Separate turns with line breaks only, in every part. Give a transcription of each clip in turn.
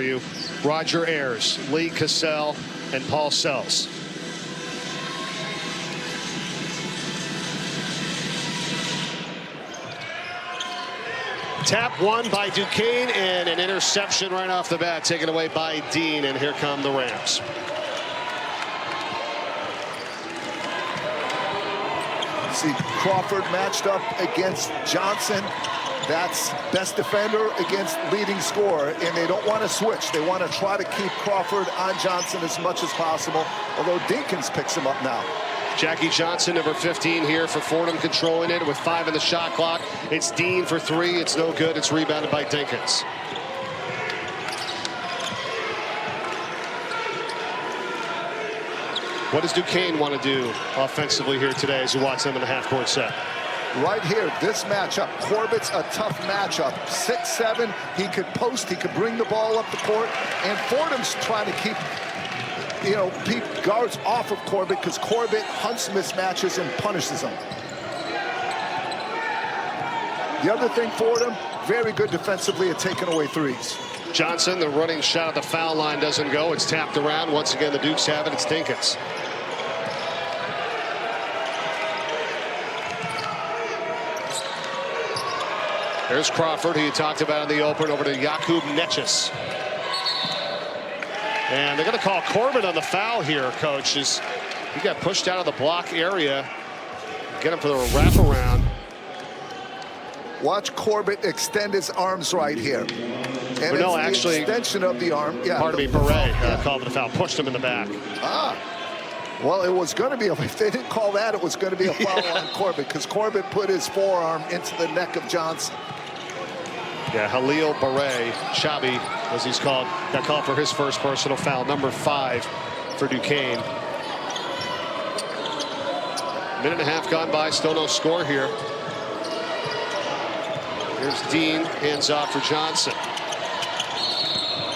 you. Roger Ayers, Lee Cassell, and Paul Sells. Tap one by Duquesne, and an interception right off the bat taken away by Dean, and here come the Rams.
See Crawford matched up against Johnson. That's best defender against leading scorer, and they don't want to switch. They want to try to keep Crawford on Johnson as much as possible, although Dinkins picks him up now.
Jackie Johnson, number 15 here for Fordham, controlling it with 5 in the shot clock. It's Dean for 3. It's no good. It's rebounded by Dinkins. What does Duquesne want to do offensively here today as you watch them in the half-court set?
Right here, this matchup, Corbett's a tough matchup. 6'7", he could post, he could bring the ball up the court, and Fordham's trying to keep, guards off of Corbett because Corbett hunts mismatches and punishes them. The other thing, Fordham, very good defensively at taking away threes.
Johnson, the running shot at the foul line doesn't go. It's tapped around. Once again, the Dukes have it. It's Dinkins. There's Crawford, who you talked about in the open, over to Jakub Neches. And they're going to call Corbett on the foul here, Coach. He got pushed out of the block area. Get him for the wraparound.
Watch Corbett extend his arms right here. And
no,
it's
actually,
the extension of the arm. Yeah,
pardon me, Beret called for the foul, pushed him in the back.
Well, it was going to be, if they didn't call that, it was going to be a foul on Corbett, because Corbett put his forearm into the neck of Johnson.
Yeah, Halil Beret, Chabi, as he's called, got called for his first personal foul, number 5 for Duquesne. Minute and a half gone by, still no score here. Here's Dean, hands off for Johnson.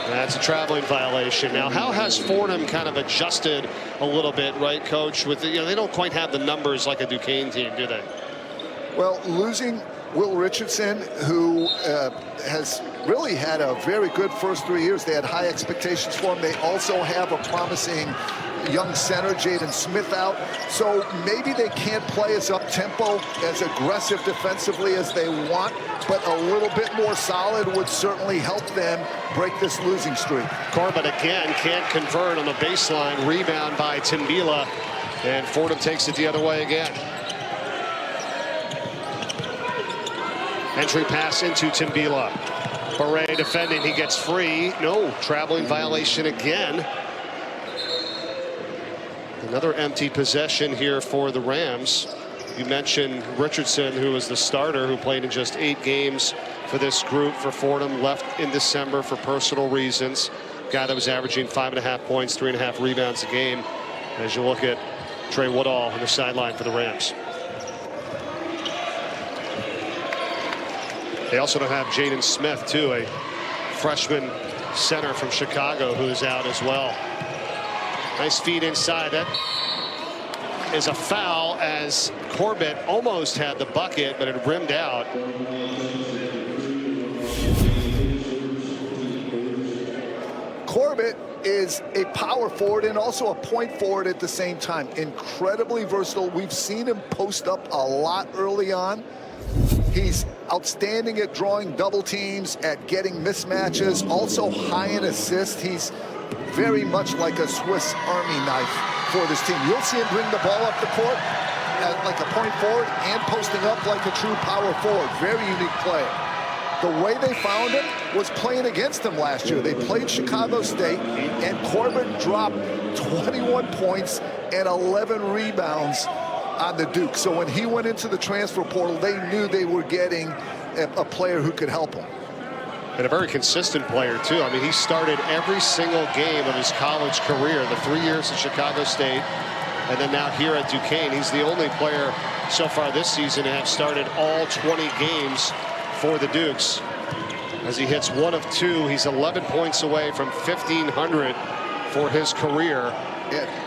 That's a traveling violation. Now, how has Fordham kind of adjusted a little bit, right, Coach? With they don't quite have the numbers like a Duquesne team, do they?
Well, losing Will Richardson, who has really had a very good first 3 years. They had high expectations for him. They also have a promising young center, Jaden Smith, out. So maybe they can't play as up-tempo, as aggressive defensively as they want, but a little bit more solid would certainly help them break this losing streak.
Corbett again can't convert on the baseline. Rebound by Timbila, and Fordham takes it the other way again. Entry pass into Timbila. Beret defending, he gets free. No, traveling violation again. Another empty possession here for the Rams. You mentioned Richardson, who was the starter, who played in just 8 games for this group for Fordham, left in December for personal reasons. Guy that was averaging 5.5 points, 3.5 rebounds a game. As you look at Trey Woodall on the sideline for the Rams. They also don't have Jaden Smith, too, a freshman center from Chicago, who's out as well. Nice feed inside. That is a foul, as Corbett almost had the bucket, but it rimmed out.
Corbett is a power forward and also a point forward at the same time. Incredibly versatile. We've seen him post up a lot early on. He's outstanding at drawing double teams, at getting mismatches, also high in assists. He's very much like a Swiss Army knife for this team. You'll see him bring the ball up the court as like a point forward and posting up like a true power forward. Very unique player. The way they found him was playing against him last year. They played Chicago State, and Corbett dropped 21 points and 11 rebounds on the Duke. So when he went into the transfer portal, they knew they were getting a player who could help him.
And a very consistent player, too. I mean, he started every single game of his college career, the 3 years at Chicago State, and then now here at Duquesne. He's the only player so far this season to have started all 20 games for the Dukes. As he hits 1 of 2, he's 11 points away from 1,500 for his career.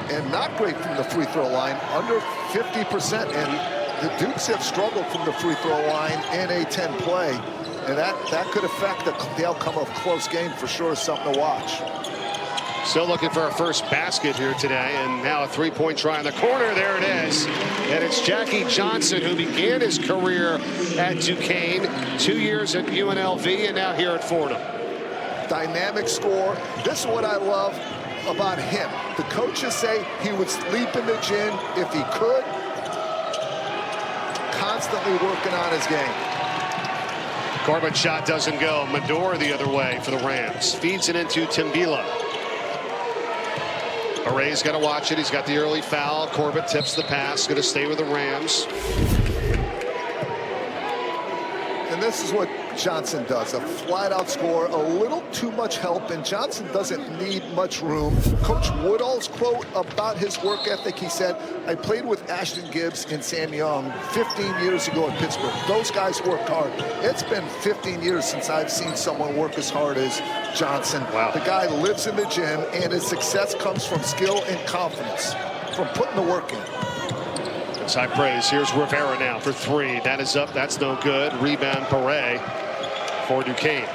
And not great from the free throw line, under 50%. And the Dukes have struggled from the free throw line in A-10 play. And that could affect the outcome of a close game for sure. Something to watch.
Still looking for our first basket here today, and now a three-point try in the corner. There it is. And it's Jackie Johnson, who began his career at Duquesne, 2 years at UNLV, and now here at Fordham.
Dynamic score. This is what I love about him. The coaches say he would sleep in the gym if he could. Constantly working on his game.
Corbett shot doesn't go. Medor the other way for the Rams. Feeds it into Timbila. Array's got to watch it. He's got the early foul. Corbett tips the pass. Going to stay with the Rams.
And this is what Johnson does. A flat-out score. A little too much help, and Johnson doesn't need much room. Coach Woodall's quote about his work ethic, he said, I played with Ashton Gibbs and Sam Young 15 years ago in Pittsburgh. Those guys worked hard. It's been 15 years since I've seen someone work as hard as Johnson.
Wow.
The guy lives in the gym, and his success comes from skill and confidence, from putting the work in.
High praise. Here's Rivera now for three. That is up. That's no good. Rebound Paray for Duquesne.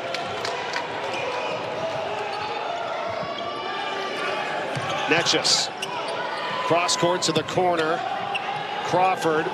Netchus. Cross court to the corner. Crawford.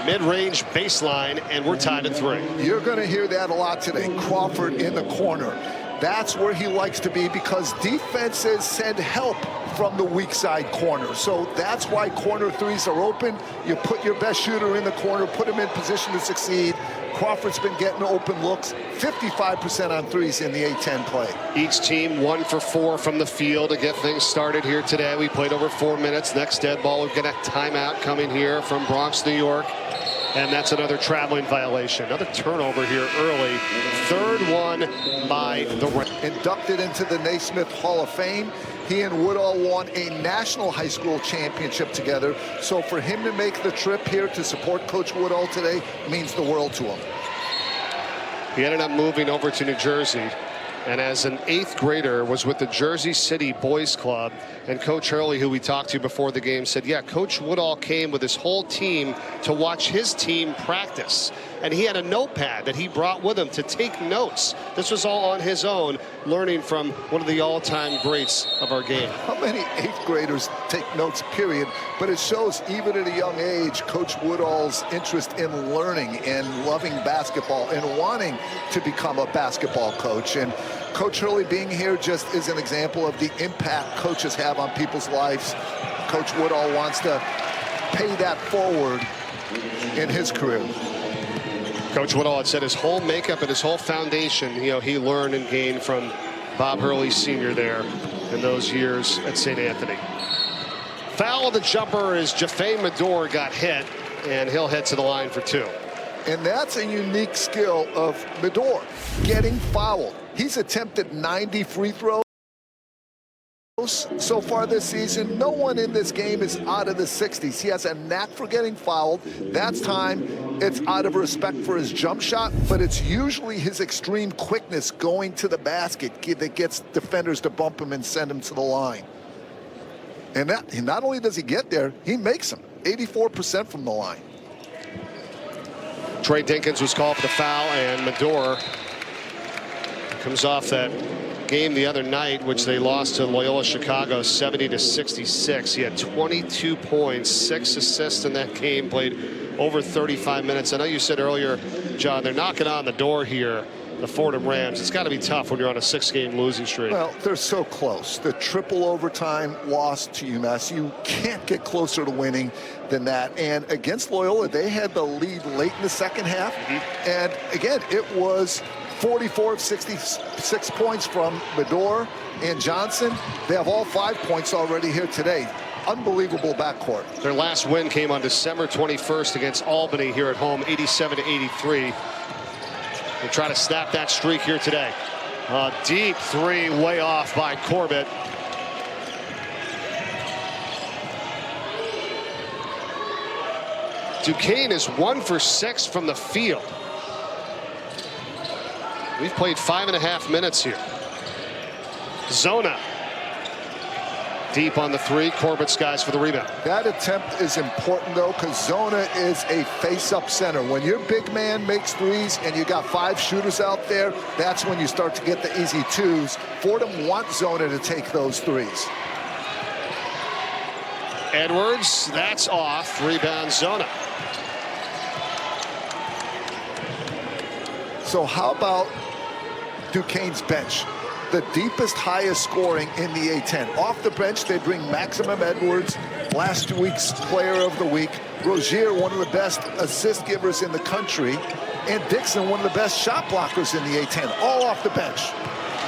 Mid-range baseline, and we're tied at three.
You're going to hear that a lot today. Crawford in the corner. That's where he likes to be because defenses send help from the weak side corner. So that's why corner threes are open. You put your best shooter in the corner, put him in position to succeed. Crawford's been getting open looks, 55% on threes in the A-10 play.
Each team 1 for 4 from the field to get things started here today. We played over 4 minutes. Next dead ball, we've got a timeout coming here from Bronx, New York. And that's another traveling violation. Another turnover here early. Third one by the Rams.
Inducted into the Naismith Hall of Fame. He and Woodall won a national high school championship together. So for him to make the trip here to support Coach Woodall today means the world to him.
He ended up moving over to New Jersey, and as an 8th grader was with the Jersey City Boys Club. And Coach Hurley, who we talked to before the game, said, yeah, Coach Woodall came with his whole team to watch his team practice. And he had a notepad that he brought with him to take notes. This was all on his own, learning from one of the all-time greats of our game.
How many 8th graders take notes, period? But it shows, even at a young age, Coach Woodall's interest in learning and loving basketball and wanting to become a basketball coach. And Coach Hurley being here just is an example of the impact coaches have on people's lives. Coach Woodall wants to pay that forward in his career.
Coach Woodall had said his whole makeup and his whole foundation, he learned and gained from Bob Hurley Sr. there in those years at St. Anthony. Foul of the jumper as Jaffe Medor got hit, and he'll head to the line for 2.
And that's a unique skill of Medor, getting fouled. He's attempted 90 free throws so far this season. No one in this game is out of the 60s. He has a knack for getting fouled. That's time. It's out of respect for his jump shot, but it's usually his extreme quickness going to the basket that gets defenders to bump him and send him to the line. And not only does he get there, he makes them. 84% from the line.
Trey Dinkins was called for the foul, and Medor comes off that game the other night, which they lost to Loyola Chicago 70-66. He had 22 points, 6 assists in that game, played over 35 minutes. I know you said earlier, John, they're knocking on the door here, the Fordham Rams. It's got to be tough when you're on a 6-game losing streak.
Well, they're so close. The triple overtime loss to UMass, you can't get closer to winning than that. And against Loyola, they had the lead late in the second half. And again, it was 44 of 66 points from Medor and Johnson. They have all 5 points already here today. Unbelievable backcourt.
Their last win came on December 21st against Albany here at home, 87-83. They'll try to snap that streak here today. A deep 3 way off by Corbett. Duquesne is 1 for 6 from the field. We've played 5.5 minutes here. Zona. Deep on the three. Corbett skies for the rebound.
That attempt is important, though, because Zona is a face-up center. When your big man makes threes and you got 5 shooters out there, that's when you start to get the easy twos. Fordham wants Zona to take those threes.
Edwards, that's off. Rebound Zona.
So how about Duquesne's bench? The deepest, highest scoring in the A-10. Off the bench, they bring Maximum Edwards, last week's player of the week. Rozier, one of the best assist givers in the country. And Dixon, one of the best shot blockers in the A-10, all off the bench.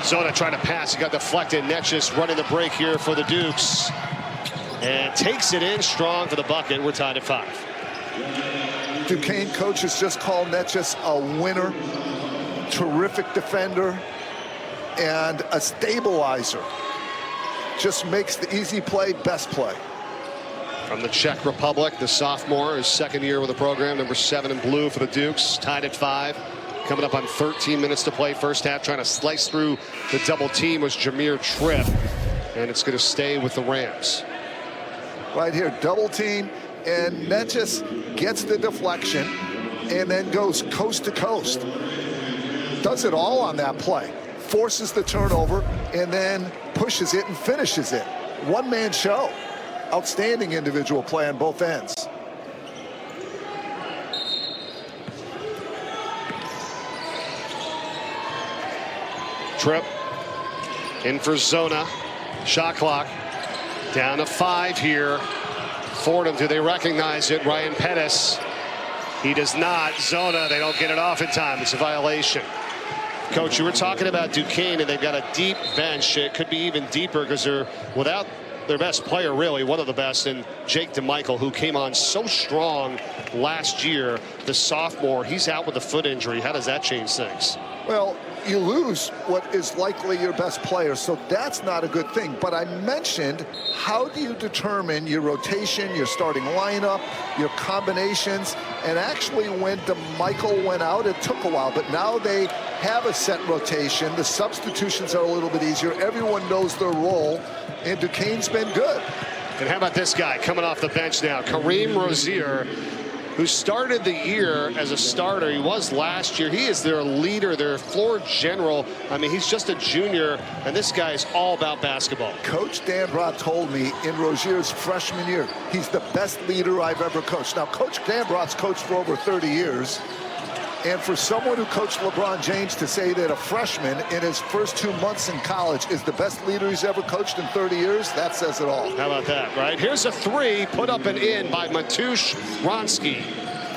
Zona trying to pass. He got deflected. Netjes running the break here for the Dukes. And takes it in strong for the bucket. We're tied at 5.
Duquesne coach has just called Netjes a winner, terrific defender, and a stabilizer. Just makes the easy play best play.
From the Czech Republic, the sophomore, his second year with the program, number 7 in blue for the Dukes, tied at 5. Coming up on 13 minutes to play first half. Trying to slice through the double team was Jameer Tripp, and it's going to stay with the Rams.
Right here, double team, and Netjes gets the deflection and then goes coast to coast. Does it all on that play. Forces the turnover and then pushes it and finishes it. One-man show. Outstanding individual play on both ends.
Tripp in for Zona. Shot clock down to 5 here. Fordham, do they recognize it? Ryan Pettis. He does not. Zona, they don't get it off in time. It's a violation. Coach, you were talking about Duquesne, and they've got a deep bench. It could be even deeper because they're without their best player, really, one of the best, and Jake DeMichael, who came on so strong last year, the sophomore. He's out with a foot injury. How does that change things?
Well, you lose what is likely your best player, so that's not a good thing. But I mentioned, how do you determine your rotation, your starting lineup, your combinations? And actually, when DeMichael went out, it took a while, but now they have a set rotation. The substitutions are a little bit easier. Everyone knows their role, and Duquesne's been good.
And how about this guy coming off the bench now? Kareem Rozier, who started the year as a starter. He was last year. He is their leader, their floor general. I mean, he's just a junior, and this guy is all about basketball.
Coach Dan Brott told me in Rozier's freshman year, he's the best leader I've ever coached. Now, Coach Dan Brott's coached for over 30 years. And for someone who coached LeBron James to say that a freshman in his first 2 months in college is the best leader he's ever coached in 30 years, that says it all.
How about that, right? Here's a 3 put up and in by Matusz Wronski.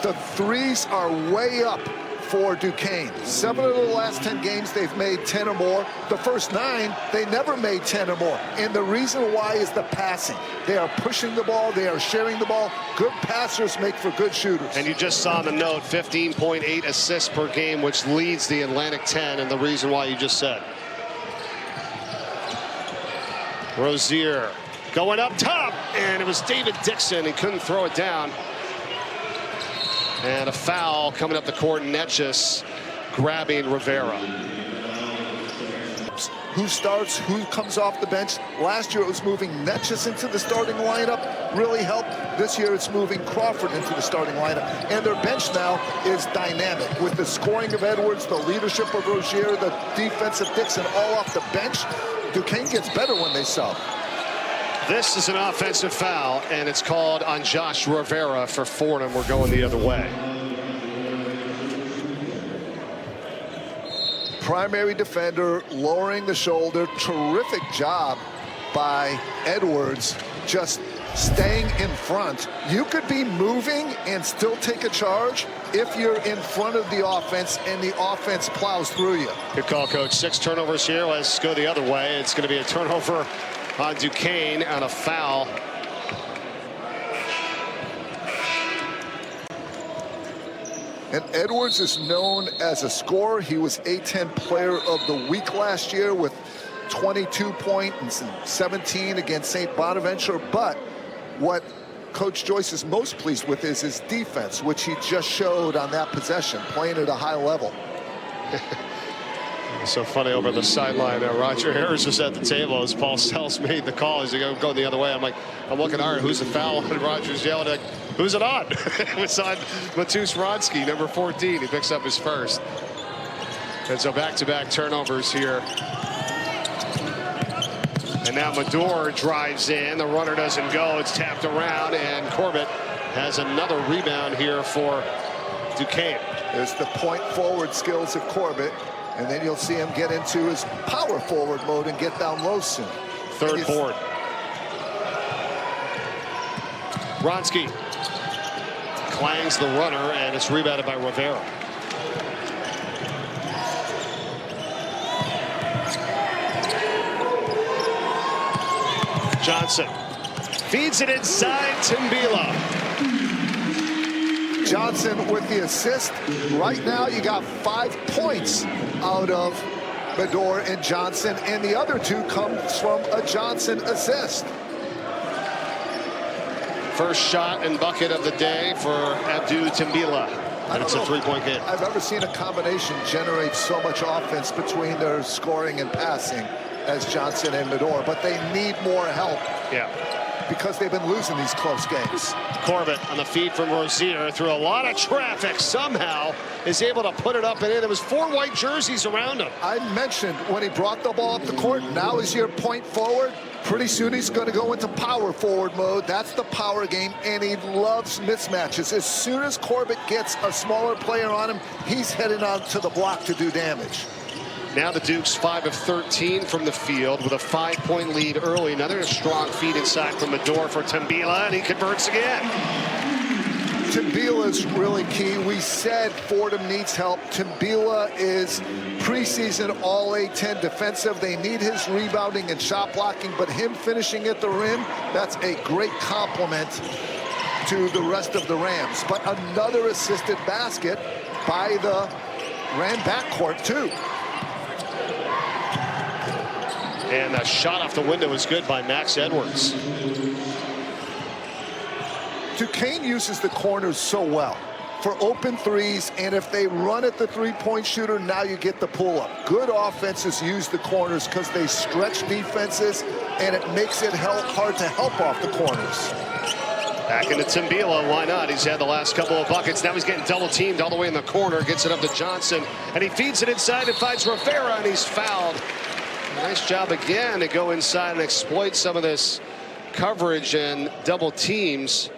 The threes are way up for Duquesne. 7 of the last 10 games, they've made 10 or more. The first 9, they never made 10 or more. And the reason why is the passing. They are pushing the ball. They are sharing the ball. Good passers make for good shooters.
And you just saw the note, 15.8 assists per game, which leads the Atlantic 10, and the reason why you just said. Rozier going up top, and it was David Dixon. He couldn't throw it down. And a foul coming up the court. Netjes grabbing Rivera.
Who starts, who comes off the bench. Last year it was moving Netjes into the starting lineup, really helped. This year it's moving Crawford into the starting lineup. And their bench now is dynamic with the scoring of Edwards, the leadership of Rozier, the defense of Dixon, all off the bench. Duquesne gets better when they sub.
This is an offensive foul, and it's called on Josh Rivera for Fordham. We're going the other way.
Primary defender, lowering the shoulder. Terrific job by Edwards, just staying in front. You could be moving and still take a charge if you're in front of the offense and the offense plows through you.
Good call, Coach. 6 turnovers here. Let's go the other way. It's going to be a turnover on Duquesne on a foul.
And Edwards is known as a scorer. He was A-10 player of the week last year with 22 points and 17 against St. Bonaventure. But what Coach Joyce is most pleased with is his defense, which he just showed on that possession, playing at a high level.
So funny over the sideline. Roger Harris was at the table as Paul Sells made the call. He's like, going the other way. I'm like, I'm looking at who's the foul? And Roger's yelling, like, who's it on? It was on Matus Wronski, number 14. He picks up his first. And so back-to-back turnovers here. And now Medor drives in. The runner doesn't go. It's tapped around, and Corbett has another rebound here for Duquesne.
There's the point forward skills of Corbett. And then you'll see him get into his power forward mode and get down low soon.
Third board. Wronski clangs the runner, and it's rebounded by Rivera. Johnson feeds it inside Timbila.
Johnson with the assist. Right now you got 5 points out of Medor and Johnson, and the other 2 comes from a Johnson assist.
First shot and bucket of the day for Abdou Timbila. And it's a 3-point game.
I've ever seen a combination generate so much offense between their scoring and passing as Johnson and Medor, but they need more help.
Yeah.
Because they've been losing these close games.
Corbett on the feed from Rozier through a lot of traffic, somehow is able to put it up and in. There was 4 white jerseys around him.
I mentioned when he brought the ball up the court, now is your point forward. Pretty soon he's going to go into power forward mode. That's the power game, and he loves mismatches. As soon as Corbett gets a smaller player on him, he's heading out to the block to do damage.
Now the Dukes 5 of 13 from the field with a 5-point lead early. Another strong feed inside from Medor for Timbila, and he converts again.
Timbila is really key. We said Fordham needs help. Timbila is preseason All-A-10 defensive. They need his rebounding and shot blocking, but him finishing at the rim, that's a great compliment to the rest of the Rams. But another assisted basket by the Ram backcourt, too.
And a shot off the window is good by Max Edwards.
Duquesne uses the corners so well for open threes, and if they run at the three-point shooter, now you get the pull-up. Good offenses use the corners because they stretch defenses, and it makes it hard to help off the corners.
Back into Timbila, why not? He's had the last couple of buckets. Now he's getting double-teamed all the way in the corner, gets it up to Johnson, and he feeds it inside and finds Rivera, and he's fouled. Nice job again to go inside and exploit some of this coverage and double teams.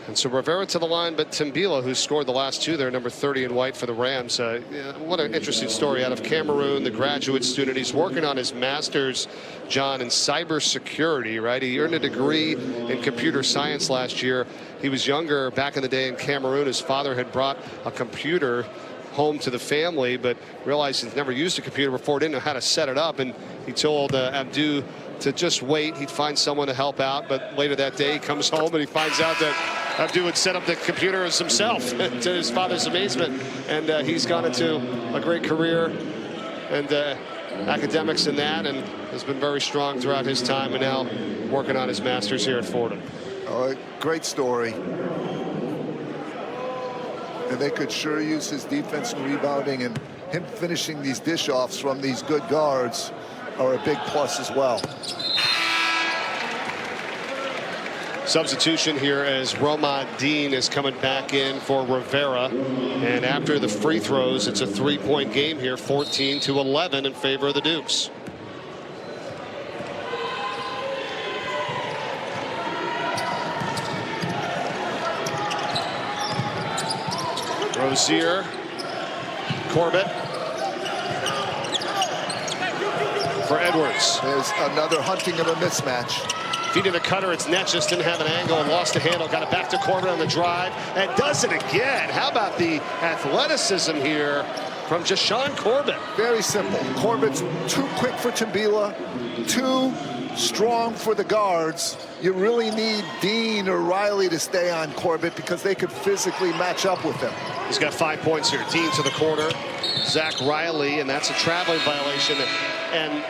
And so Rivera to the line, but Timbila, who scored the last 2 there, number 30 in white for the Rams. What an interesting story out of Cameroon, the graduate student. He's working on his master's, John, in cybersecurity, right? He earned a degree in computer science last year. He was younger back in the day in Cameroon. His father had brought a computer home to the family, but realized he'd never used a computer before, didn't know how to set it up, and he told Abdou to just wait. He'd find someone to help out, but later that day he comes home and he finds out that Abdou had set up the computer as himself to his father's amazement, and he's gone into a great career and academics in that, and has been very strong throughout his time, and now working on his master's here at Fordham.
Oh, great story. And they could sure use his defense and rebounding, and him finishing these dish-offs from these good guards are a big plus as well.
Substitution here as Roma Dean is coming back in for Rivera, and after the free throws, it's a 3-point game here, 14-11 in favor of the Dukes. Rozier, Corbett for Edwards.
There's another hunting of a mismatch.
Feeding a cutter, it's net, just didn't have an angle and lost the handle. Got it back to Corbett on the drive and does it again. How about the athleticism here from Jashawn Corbett?
Very simple. Corbett's too quick for Timbila, too strong for the guards. You really need Dean or Riley to stay on Corbett because they could physically match up with him.
He's got 5 points here. Dean to the corner, Zach Riley, and that's a traveling violation. And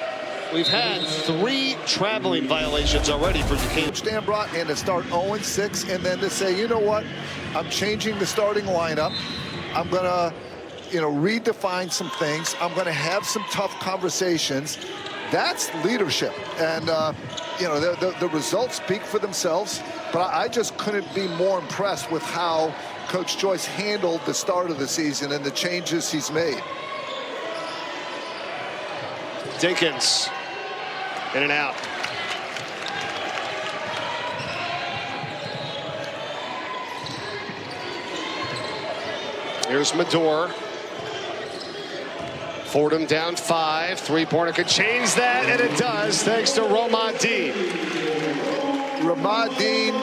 we've had 3 traveling violations already for Duquesne.
Stan brought in to start 0-6 and then to say, you know what, I'm changing the starting lineup. I'm gonna redefine some things. I'm going to have some tough conversations. That's leadership. And, the results speak for themselves. But I just couldn't be more impressed with how Coach Joyce handled the start of the season and the changes he's made.
Dinkins in and out. Here's Medor. Fordham down 5. Three-pointer could change that, and it does, thanks to Ramad Dean.
Ramad Dean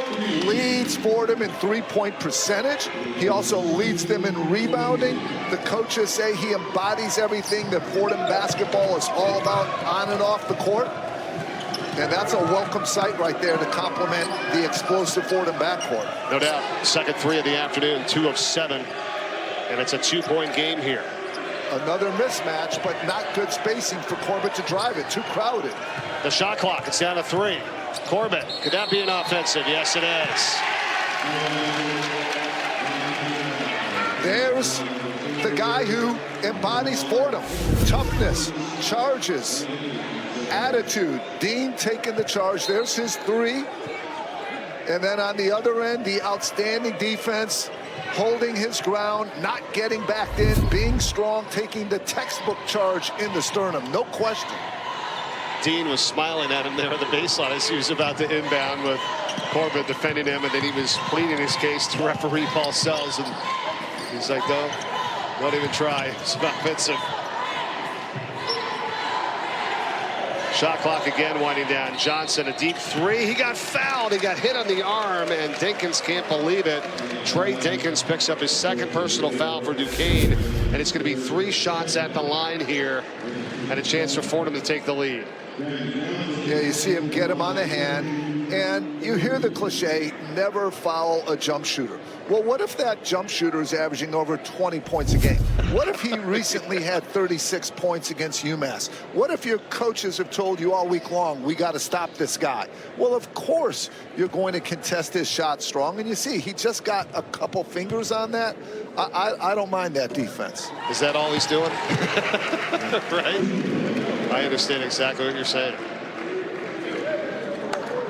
leads Fordham in three-point percentage. He also leads them in rebounding. The coaches say he embodies everything that Fordham basketball is all about on and off the court. And that's a welcome sight right there to complement the explosive Fordham backcourt.
No doubt. Second three of the afternoon, 2 of 7. And it's a 2-point game here.
Another mismatch, but not good spacing for Corbett to drive it. Too crowded.
The shot clock, it's down to 3. Corbett, could that be an offensive? Yes, it is.
There's the guy who embodies Fordham. Toughness, charges, attitude. Dean taking the charge. There's his 3. And then on the other end, the outstanding defense, holding his ground, not getting backed in, being strong, taking the textbook charge in the sternum. No question.
Dean was smiling at him there at the baseline as he was about to inbound with Corbett defending him, and then he was pleading his case to referee Paul Sells, and he's like, no, don't even try. It's not offensive. Shot clock again winding down. Johnson, a deep 3. He got fouled. He got hit on the arm, and Dinkins can't believe it. Trey Dinkins picks up his second personal foul for Duquesne, and it's going to be 3 shots at the line here and a chance for Fordham to take the lead.
Yeah, you see him get him on the hand, and you hear the cliche, never foul a jump shooter. Well, what if that jump shooter is averaging over 20 points a game? What if he recently had 36 points against UMass? What if your coaches have told you all week long, we got to stop this guy? Well, of course you're going to contest his shot strong, and you see he just got a couple fingers on that. I don't mind that defense.
Is that all he's doing? Right? I understand exactly what you're saying.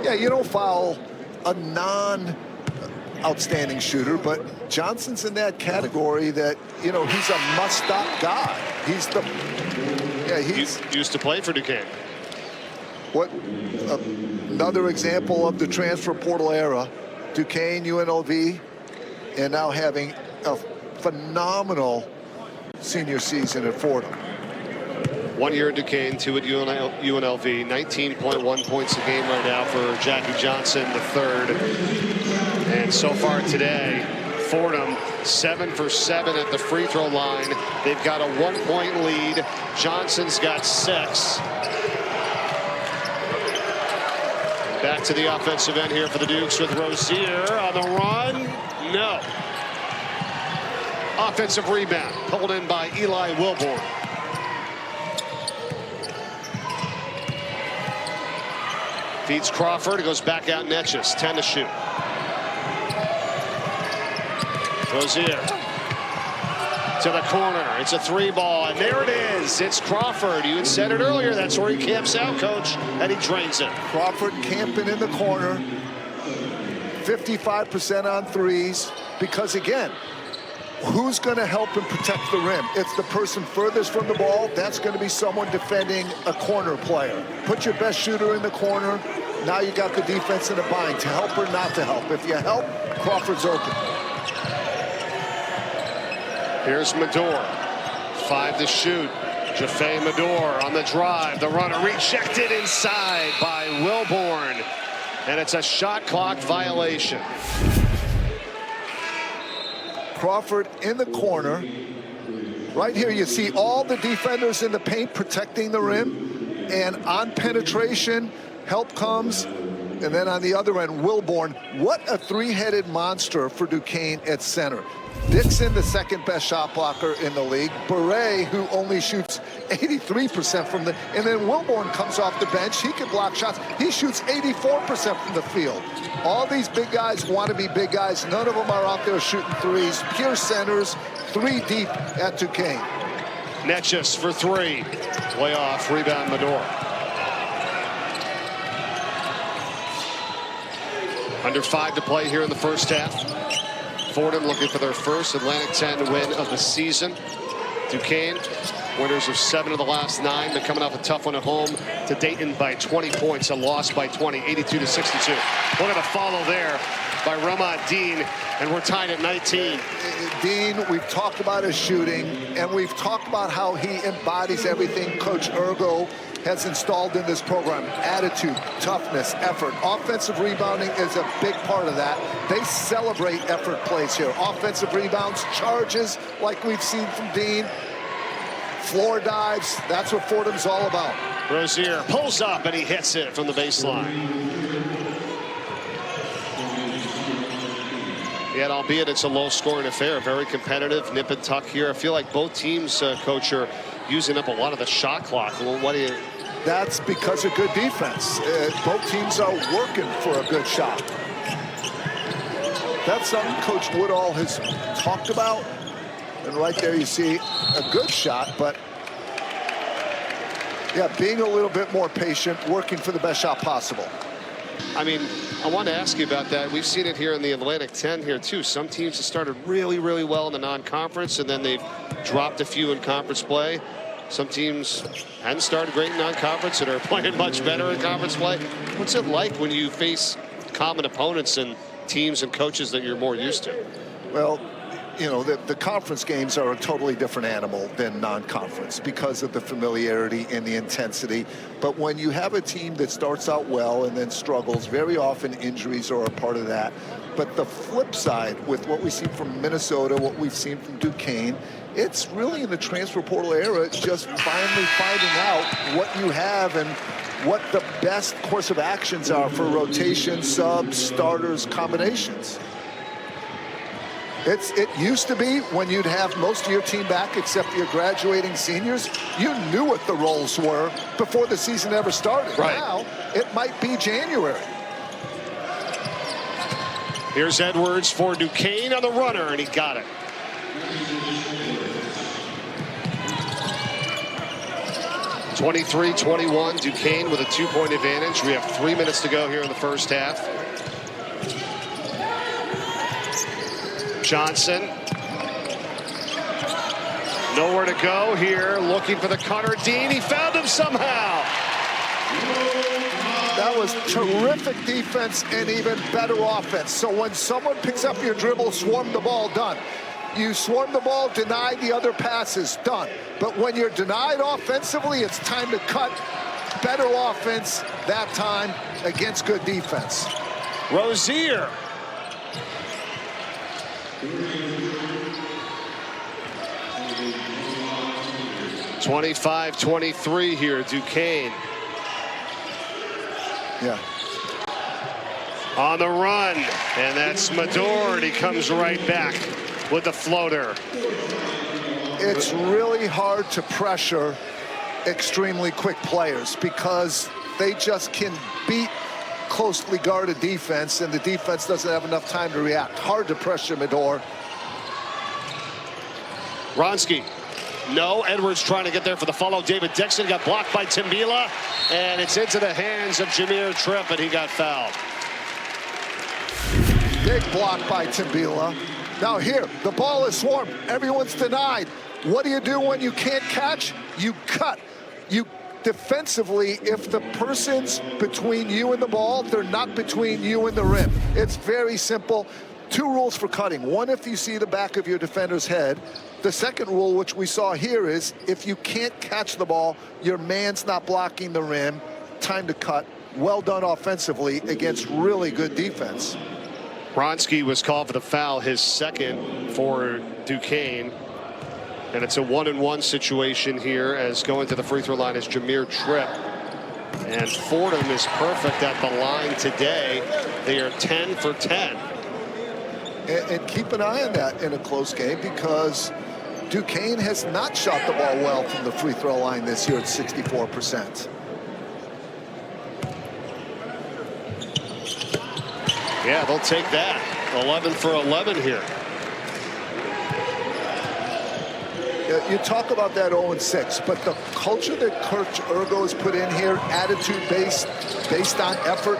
Yeah, you don't foul a non-outstanding shooter, but Johnson's in that category that, he's a must-stop guy. He's
used to play for Duquesne.
What another example of the transfer portal era. Duquesne, UNLV, and now having a phenomenal senior season at Fordham.
1 year at Duquesne, 2 at UNLV. 19.1 points a game right now for Jackie Johnson, the third. And so far today, Fordham 7 for 7 at the free throw line. They've got a 1-point lead. Johnson's got 6. Back to the offensive end here for the Dukes with Rozier on the run. No. Offensive rebound pulled in by Eli Wilborn. Feeds Crawford. It goes back out Netches. 10 to shoot. Rozier to the corner. It's a 3-ball, and there it is. It's Crawford. You had said it earlier. That's where he camps out, Coach, and he drains it.
Crawford camping in the corner. 55% on threes. Because, again, who's going to help him protect the rim? It's the person furthest from the ball. That's going to be someone defending a corner player. Put your best shooter in the corner. Now you got the defense in a bind to help or not to help. If you help, Crawford's open.
Here's Medor. 5 to shoot. Jaffe Medor on the drive. The runner rejected inside by Wilborn. And it's a shot clock violation.
Crawford in the corner. Right here you see all the defenders in the paint protecting the rim, and on penetration help comes, and then on the other end Wilborn. What a three-headed monster for Duquesne at center. Dixon, the second best shot blocker in the league. Beret, who only shoots 83% from the, and then Wilborn comes off the bench. He can block shots. He shoots 84% from the field. All these big guys want to be big guys. None of them are out there shooting threes. Pure centers, 3 deep at Duquesne.
Netchus for 3. Way off. Rebound Medor. Under 5 to play here in the first half. Fordham looking for their first Atlantic 10 win of the season. Duquesne, winners of 7 of the last 9. They're coming off a tough one at home to Dayton by 20 points. A loss by 20, 82-62. Look at a follow there by Ramad Dean, and we're tied at 19.
Dean, we've talked about his shooting, and we've talked about how he embodies everything Coach Ergo has installed in this program. Attitude, toughness, effort. Offensive rebounding is a big part of that. They celebrate effort plays here. Offensive rebounds, charges like we've seen from Dean. Floor dives, that's what Fordham's all about.
Rozier pulls up and he hits it from the baseline. Yet, albeit it's a low-scoring affair, very competitive, nip and tuck here. I feel like both teams, Coach, are using up a lot of the shot clock. Well, what do you...
That's because of good defense. Both teams are working for a good shot. That's something Coach Woodall has talked about. And right there you see a good shot, but yeah, being a little bit more patient, working for the best shot possible.
I mean, I want to ask you about that. We've seen it here in the Atlantic 10 here, too. Some teams have started really, really well in the non-conference, and then they've dropped a few in conference play. Some teams hadn't started great in non-conference and are playing much better in conference play. What's it like when you face common opponents and teams and coaches that you're more used to?
Well, you know, the conference games are a totally different animal than non-conference because of the familiarity and the intensity. But when you have a team that starts out well and then struggles, very often injuries are a part of that. But the flip side with what we've seen from Minnesota, what we've seen from Duquesne, it's really in the transfer portal era, it's just finally finding out what you have and what the best course of actions are for rotation, subs, starters, combinations. It used to be when you'd have most of your team back except your graduating seniors, you knew what the roles were before the season ever started.
Right.
Now, it might be January.
Here's Edwards for Duquesne on the runner, and he got it. (23-21) Duquesne with a 2-point advantage. We have 3 minutes to go here in the first half. Johnson. Nowhere to go here, looking for the cutter. Dean, he found him somehow.
That was terrific defense and even better offense. So when someone picks up your dribble, swarm the ball, done. You swarm the ball, deny the other passes, done. But when you're denied offensively, it's time to cut. Better offense that time against good defense.
Rozier. 25-23 here, Duquesne.
Yeah.
On the run, and that's Medor, and he comes right back with the floater.
It's really hard to pressure extremely quick players because they just can beat closely guarded defense, and the defense doesn't have enough time to react. Hard to pressure Medor.
Ronski. No, Edwards trying to get there for the follow. David Dixon got blocked by Timbila, and it's into the hands of Jameer Tripp, and he got fouled.
Big block by Timbila. Now here, the ball is swarmed. Everyone's denied. What do you do when you can't catch? You cut. You defensively, if the person's between you and the ball, they're not between you and the rim. It's very simple. 2 rules for cutting. One, if you see the back of your defender's head. The second rule, which we saw here, is if you can't catch the ball, your man's not blocking the rim, time to cut. Well done offensively against really good defense.
Ronski was called for the foul, his second for Duquesne. And it's a 1-and-1 situation here, as going to the free throw line is Jameer Tripp. And Fordham is perfect at the line today. They are 10 for 10.
And keep an eye on that in a close game, because Duquesne has not shot the ball well from the free throw line this year at 64%.
Yeah, they'll take that. 11 for 11 here.
You talk about that 0-6, but the culture that Coach Ergo's put in here, attitude-based, based on effort,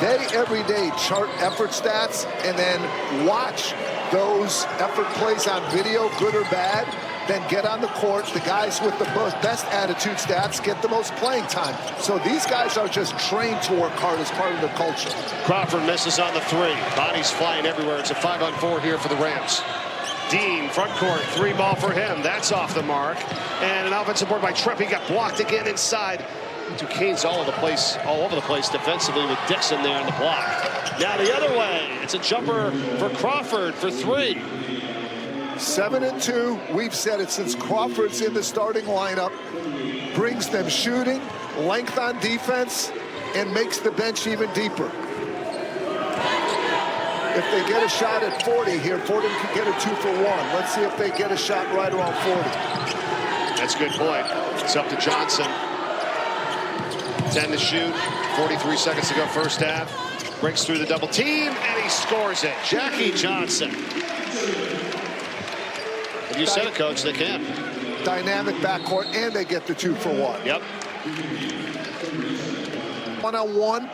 they every day chart effort stats and then watch those effort plays on video, good or bad, then get on the court. The guys with the best attitude stats get the most playing time. So these guys are just trained to work hard as part of the culture.
Crawford misses on the three. Bodies flying everywhere. It's a 5-on-4 here for the Rams. Dean, front court, 3 ball for him. That's off the mark. And an offensive board by Tripp. He got blocked again inside. Duquesne's all over the place defensively with Dixon there in the block. Now the other way. It's a jumper for Crawford for 3.
7-2. We've said it since Crawford's in the starting lineup. Brings them shooting, length on defense, and makes the bench even deeper. If they get a shot at 40 here, Fordham can get a 2-for-1. Let's see if they get a shot right around 40.
That's a good point. It's up to Johnson. 10 to shoot. 43 seconds to go first half. Breaks through the double team, and he scores it. Jackie Johnson. If you said it, Coach, they can.
Dynamic backcourt, and they get the 2-for-1.
Yep.
One-on-one,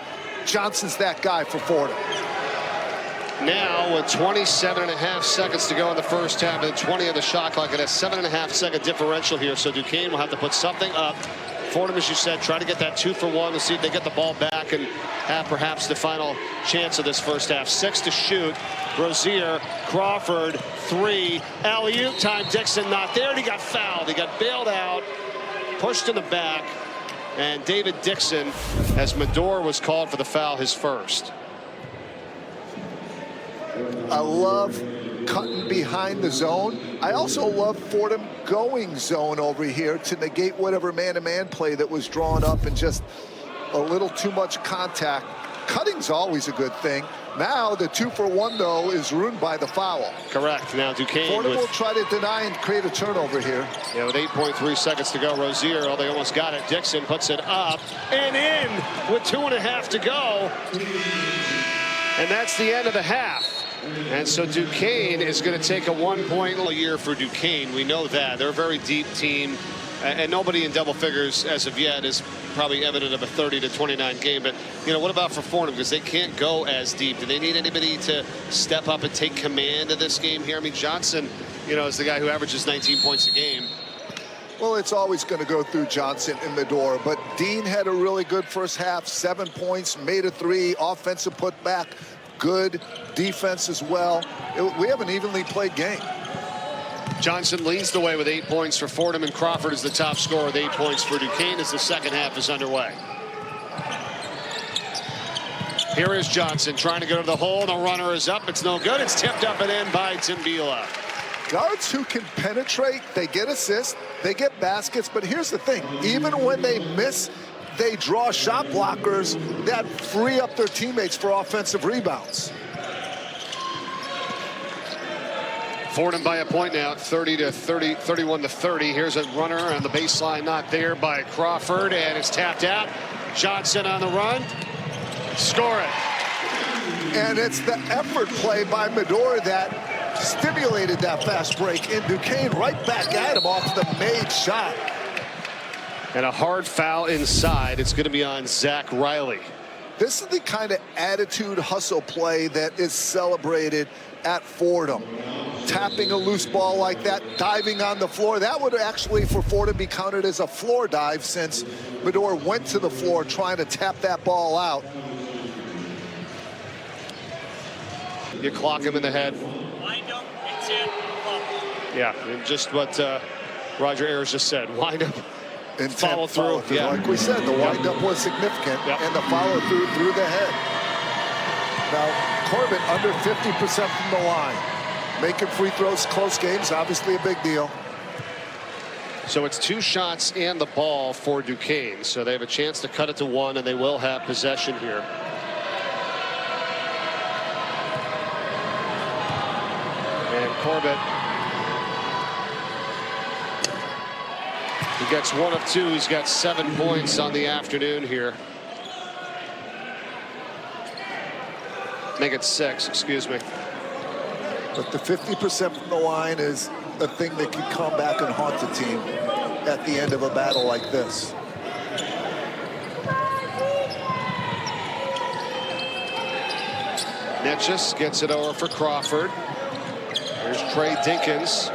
Johnson's that guy for Fordham.
Now with 27.5 seconds to go in the first half and 20 of the shot clock, and a 7.5-second differential here, so Duquesne will have to put something up. Fordham, as you said, try to get that 2-for-1 to see if they get the ball back and have perhaps the final chance of this first half. 6 to shoot. Rozier, Crawford, 3. Alley-oop time. Dixon not there, and he got fouled. He got bailed out, pushed in the back, and David Dixon, as Medor was called for the foul, his first.
I love cutting behind the zone. I also love Fordham going zone over here to negate whatever man-to-man play that was drawn up and just a little too much contact. Cutting's always a good thing. Now the 2-for-1 though is ruined by the foul.
Correct. Now Duquesne
Fordham will try to deny and create a turnover here.
Yeah, with 8.3 seconds to go, Rozier, oh, they almost got it. Dixon puts it up and in with 2.5 to go. And that's the end of the half. And so Duquesne is going to take a 1-point year for Duquesne. We know that. They're a very deep team. And nobody in double figures as of yet is probably evident of a 30-29 game. But, you know, what about for Fordham? Because they can't go as deep. Do they need anybody to step up and take command of this game here? I mean, Johnson, you know, is the guy who averages 19 points a game.
Well, it's always going to go through Johnson and Medor. But Dean had a really good first half. 7 points, made a 3, offensive putback. Good defense as well. We have an evenly played game.
Johnson leads the way with 8 points for Fordham, and Crawford is the top scorer with 8 points for Duquesne as the second half is underway. Here is Johnson trying to go to the hole. The runner is up. It's no good. It's tipped up and in by Timbila.
Guards who can penetrate, they get assists, they get baskets. But here's the thing. Even when they miss, they draw shot blockers that free up their teammates for offensive rebounds.
Fordham by a point now, 31-30. Here's a runner on the baseline, not there by Crawford, and it's tapped out. Johnson on the run. Score it.
And it's the effort play by Medor that stimulated that fast break. And Duquesne right back at him off the made shot.
And a hard foul inside. It's going to be on Zach Riley.
This is the kind of attitude hustle play that is celebrated at Fordham. Tapping a loose ball like that, diving on the floor. That would actually, for Fordham, be counted as a floor dive since Medor went to the floor trying to tap that ball out.
You clock him in the head.
Wind up, it's in.
Yeah, and just what Roger Ayers just said. Wind up.
And
follow through. Yeah.
Like we said, the windup was significant, and the follow through the head. Now, Corbett under 50% from the line. Making free throws, close games, obviously a big deal.
So it's 2 shots and the ball for Duquesne. So they have a chance to cut it to 1, and they will have possession here. And Corbett, he gets 1 of 2. He's got 7 points on the afternoon here. Make it 6, excuse me.
But the 50% from the line is a thing that can come back and haunt the team at the end of a battle like this.
Netchus gets it over for Crawford. Here's Trey Dinkins,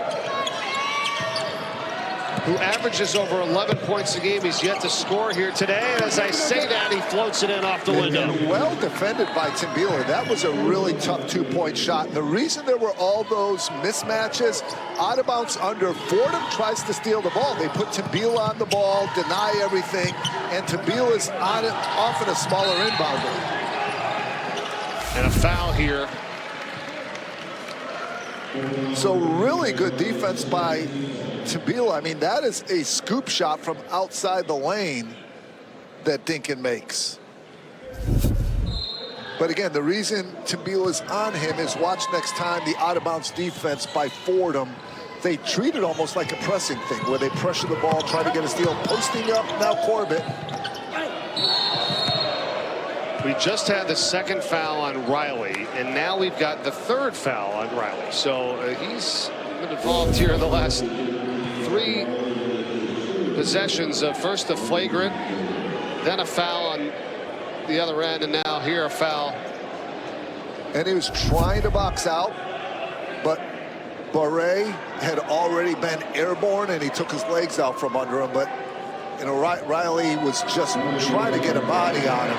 who averages over 11 points a game. He's yet to score here today. And as I say that, he floats it in off the window.
Well defended by Timbila. That was a really tough two-point shot. And the reason there were all those mismatches, out of bounds under, Fordham tries to steal the ball. They put Timbila on the ball, deny everything, and Timbila's on it, often a smaller inbounder.
And a foul here.
So really good defense by Timbila. I mean, that is a scoop shot from outside the lane that Dinkin makes. But again, the reason Timbila's on him is watch next time the out-of-bounds defense by Fordham. They treat it almost like a pressing thing, where they pressure the ball, try to get a steal, posting up now Corbett.
We just had the second foul on Riley, and now we've got the third foul on Riley. So he's been involved here in the last 3 possessions. First a flagrant, then a foul on the other end, and now here a foul.
And he was trying to box out, but Barre had already been airborne, and he took his legs out from under him. But you know, Riley was just trying to get a body on him.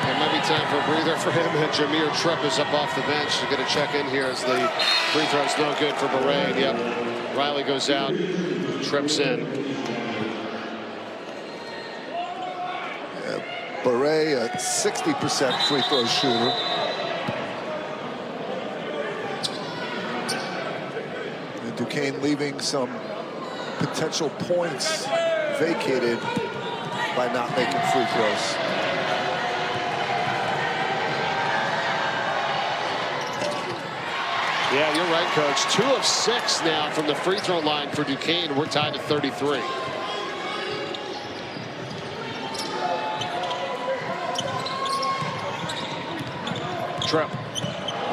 It might be time for a breather for him. And Jameer Tripp is up off the bench to get a check in here as the free throw's no good for Barre. Yep, Riley goes out, Tripp's in.
Barre, a 60% free throw shooter. And Duquesne leaving some potential points vacated by not making free throws.
Yeah, you're right, Coach. 2 of 6 now from the free throw line for Duquesne. We're tied at 33. Tripp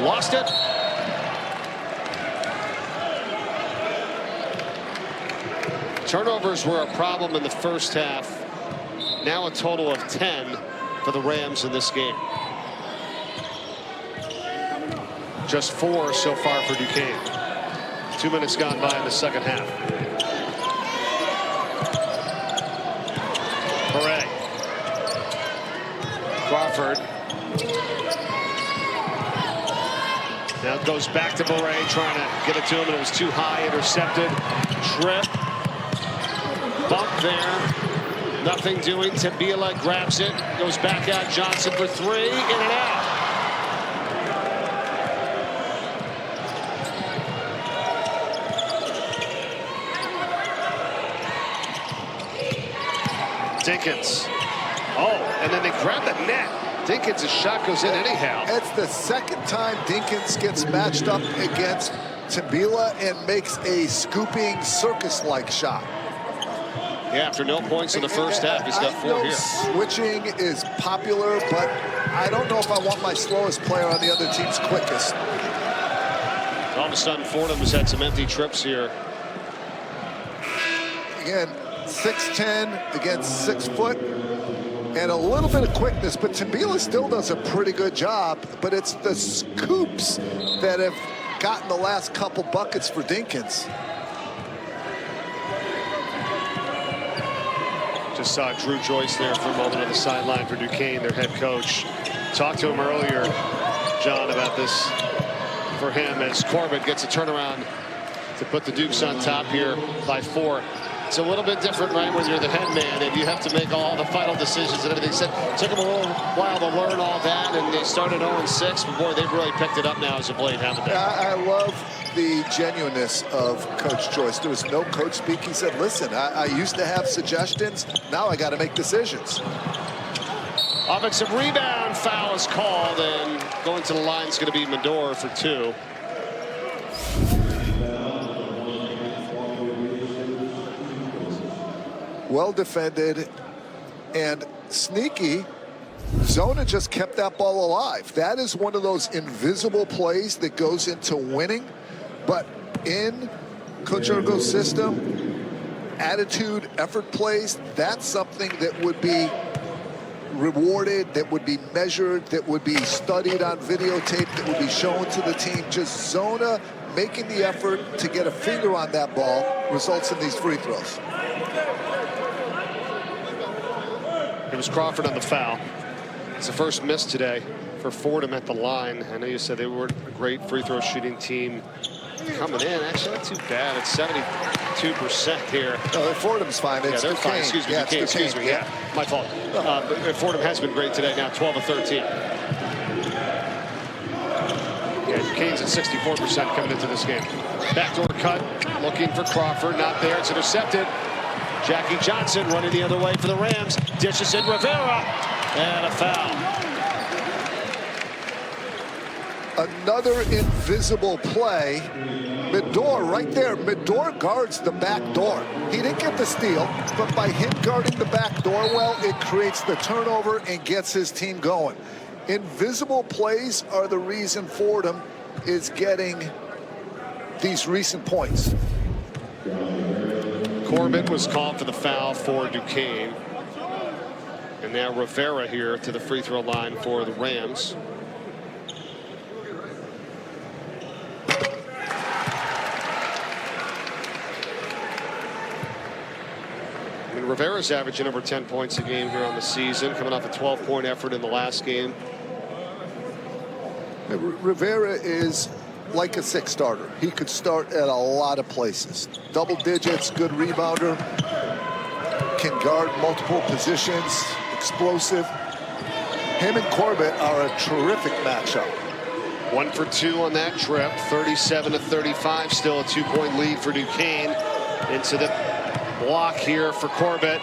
lost it. Turnovers were a problem in the first half. Now a total of 10 for the Rams in this game. Just 4 so far for Duquesne. 2 minutes gone by in the second half. Barre. Crawford. Now it goes back to Barre, trying to get it to him, and it was too high, intercepted. Tripp. Bump there. Nothing doing. Timbila grabs it, goes back out. Johnson for 3, in and out. Dinkins. Oh, and then they grab the net. Dinkins' shot goes in anyhow.
It's the second time Dinkins gets matched up against Timbila and makes a scooping circus-like shot.
Yeah, after no points in the first half, he's got 4 here.
Switching is popular, but I don't know if I want my slowest player on the other team's quickest.
All of a sudden, Fordham has had some empty trips here.
Again, 6'10", against 6 foot, and a little bit of quickness, but Timbila still does a pretty good job, but it's the scoops that have gotten the last couple buckets for Dinkins.
Just saw Drew Joyce there for a moment on the sideline for Duquesne, their head coach. Talked to him earlier, John, about this for him as Corbett gets a turnaround to put the Dukes on top here by 4. It's a little bit different, right, when you're the head man and you have to make all the final decisions and everything. Said it took them a little while to learn all that, and they started 0-6, but boy, they've really picked it up now as of late, haven't they?
I love the genuineness of Coach Joyce. There was no coach speak. He said, listen, I used to have suggestions. Now I got to make decisions.
Offensive rebound, foul is called, and going to the line is going to be Medor for 2.
Well defended and sneaky. Zona just kept that ball alive. That is one of those invisible plays that goes into winning, but in Coach Ergo's system, attitude, effort plays, that's something that would be rewarded, that would be measured, that would be studied on videotape, that would be shown to the team. Just Zona making the effort to get a finger on that ball results in these free throws.
It was Crawford on the foul. It's the first miss today for Fordham at the line. I know you said they were a great free throw shooting team coming in. Actually, not too bad. It's 72% here.
No, Fordham's fine. It's
they're
Duquesne.
fine. Excuse me,
Yeah,
Duquesne, excuse me. Yeah, my fault. But Fordham has been great today. Now 12 of 13. Yeah, Duquesne's at 64% coming into this game. Backdoor cut, looking for Crawford. Not there. It's intercepted. Jackie Johnson running the other way for the Rams. Dishes in Rivera. And a foul.
Another invisible play. Midor right there. Midor guards the back door. He didn't get the steal, but by him guarding the back door well, it creates the turnover and gets his team going. Invisible plays are the reason Fordham is getting these recent points.
Corbett was called for the foul for Duquesne. And now Rivera here to the free throw line for the Rams. I mean, Rivera's averaging over 10 points a game here on the season, coming off a 12-point effort in the last game.
Rivera is like a six starter. He could start at a lot of places. Double digits, good rebounder, can guard multiple positions, explosive. Him and Corbett are a terrific matchup.
1 for 2 on that trip. 37-35, still a 2-point lead for Duquesne. Into the block here for Corbett.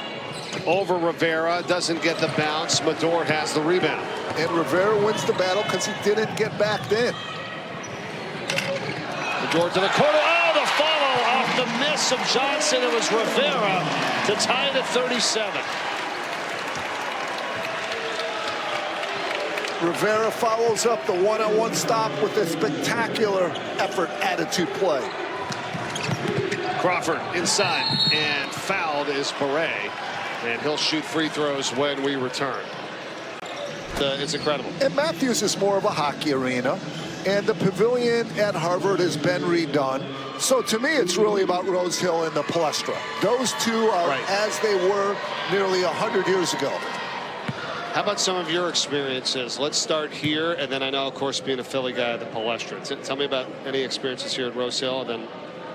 Over Rivera, doesn't get the bounce. Midor has the rebound.
And Rivera wins the battle because he didn't get back then.
Midor to the corner. Oh, the follow off the miss of Johnson. It was Rivera to tie it at 37.
Rivera follows up the one-on-one stop with a spectacular effort attitude play.
Crawford inside, and fouled is Beret, and he'll shoot free throws when we return. It's incredible.
And Matthews is more of a hockey arena, and the pavilion at Harvard has been redone. So to me, it's really about Rose Hill and the Palestra. Those two are as they were nearly 100 years ago.
How about some of your experiences? Let's start here, and then I know, of course, being a Philly guy at the Palestra. Tell me about any experiences here at Rose Hill, and then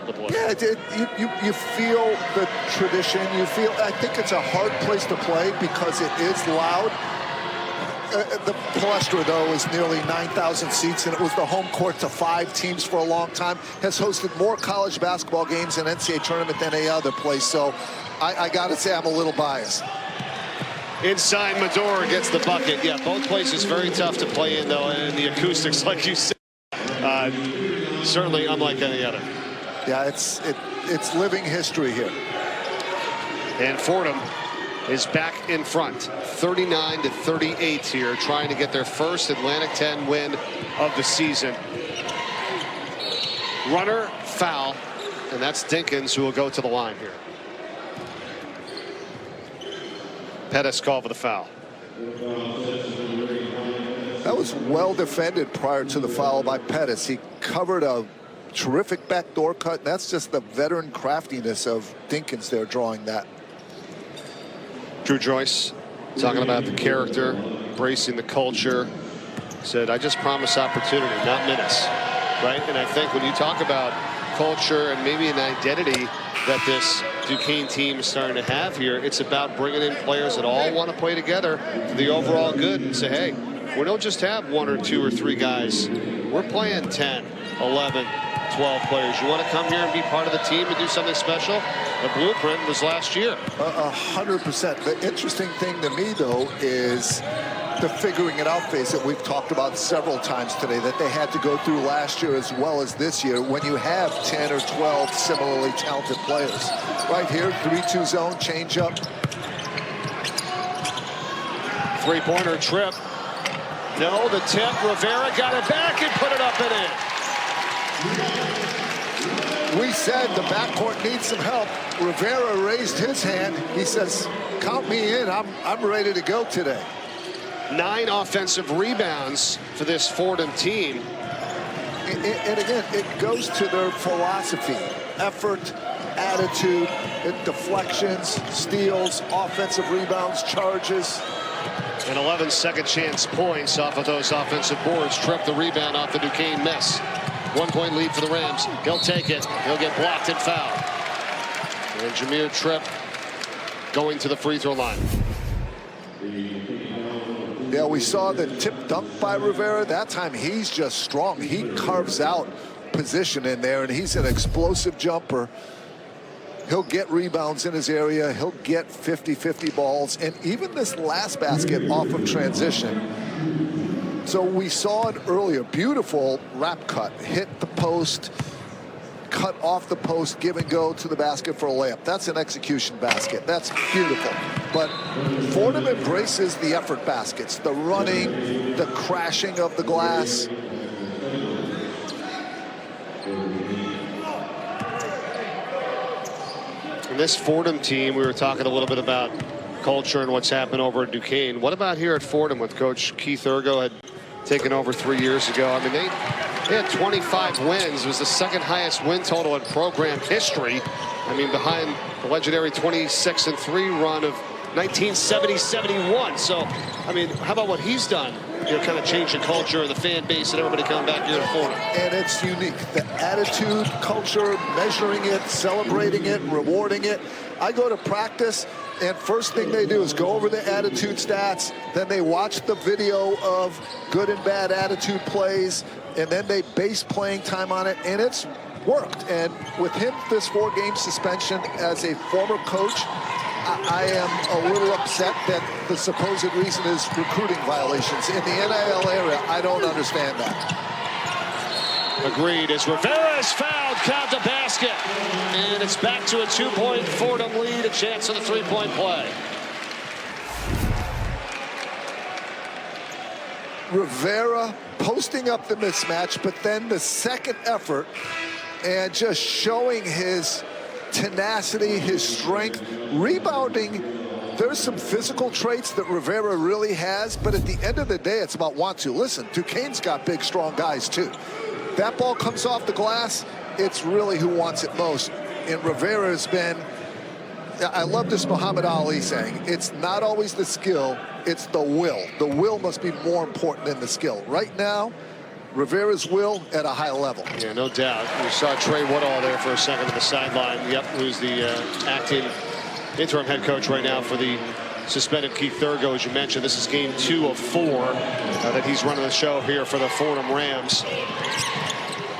the Palestra.
Yeah, you feel the tradition. You feel, I think it's a hard place to play because it is loud. The Palestra, though, is nearly 9,000 seats, and it was the home court to 5 teams for a long time. Has hosted more college basketball games and NCAA tournament than any other place. So I got to say I'm a little biased.
Inside, Midor gets the bucket. Yeah, both places very tough to play in, though, and the acoustics, like you said, certainly unlike any other.
Yeah, it's living history here.
And Fordham is back in front, 39-38 here, trying to get their first Atlantic 10 win of the season. Runner foul, and that's Dinkins, who will go to the line here. Pettis called for the foul.
That was well defended prior to the foul by Pettis. He covered a terrific backdoor cut. And that's just the veteran craftiness of Dinkins there drawing that.
Drew Joyce talking about the character, embracing the culture. Said, I just promise opportunity, not minutes. Right? And I think when you talk about culture and maybe an identity that this Duquesne team is starting to have here, it's about bringing in players that all want to play together for the overall good and say, hey, we don't just have 1 or 2 or 3 guys. We're playing 10, 11, 12 players. You want to come here and be part of the team and do something special? The blueprint was last year.
100%. The interesting thing to me, though, is the figuring it out phase that we've talked about several times today that they had to go through last year as well as this year when you have 10 or 12 similarly talented players. Right here, 3-2 zone, change up.
Three-pointer trip. No, the tip. Rivera got it back and put it up and in.
he said the backcourt needs some help. Rivera raised his hand. He says, count me in. I'm ready to go today.
9 offensive rebounds for this Fordham team.
And again, it goes to their philosophy, effort, attitude, deflections, steals, offensive rebounds, charges.
And 11 second chance points off of those offensive boards. Tripped the rebound off the Duquesne miss. 1-point lead for the Rams. He'll take it. He'll get blocked and fouled. And Jameer Tripp going to the free throw line.
Yeah, we saw the tip dunk by Rivera. That time he's just strong. He carves out position in there, and he's an explosive jumper. He'll get rebounds in his area. He'll get 50-50 balls. And even this last basket off of transition. So we saw it earlier. Beautiful wrap cut. Hit the post. Cut off the post. Give and go to the basket for a layup. That's an execution basket. That's beautiful. But Fordham embraces the effort baskets. The running. The crashing of the glass.
And this Fordham team, we were talking a little bit about culture and what's happened over at Duquesne. What about here at Fordham with Coach Keith Urgo had taken over 3 years ago? I mean, they had 25 wins. It was the second highest win total in program history. I mean, behind the legendary 26-3 run of 1970-71. So, I mean, how about what he's done? You know, kind of change the culture of the fan base and everybody coming back here to Fordham.
And it's unique. The attitude, culture, measuring it, celebrating it, rewarding it. I go to practice, and first thing they do is go over the attitude stats. Then they watch the video of good and bad attitude plays, and then they base playing time on it, and it's worked. And with him, this 4-game suspension as a former coach, I am a little upset that the supposed reason is recruiting violations. In the NIL area, I don't understand that.
Agreed. As Rivera is fouled, count the basket. And it's back to a 2-point Fordham lead, a chance of the 3-point play.
Rivera posting up the mismatch, but then the second effort and just showing his tenacity, his strength, rebounding. There's some physical traits that Rivera really has, but at the end of the day, it's about want to. Listen, Duquesne's got big, strong guys too. That ball comes off the glass, it's really who wants it most. And Rivera has been, I love this Muhammad Ali saying, it's not always the skill, it's the will. The will must be more important than the skill. Right now, Rivera's will at a high level.
Yeah, no doubt. We saw Trey Woodall there for a second on the sideline. Yep, who's the acting interim head coach right now for the suspended Keith Urgo. As you mentioned, this is game 2 of 4 that he's running the show here for the Fordham Rams.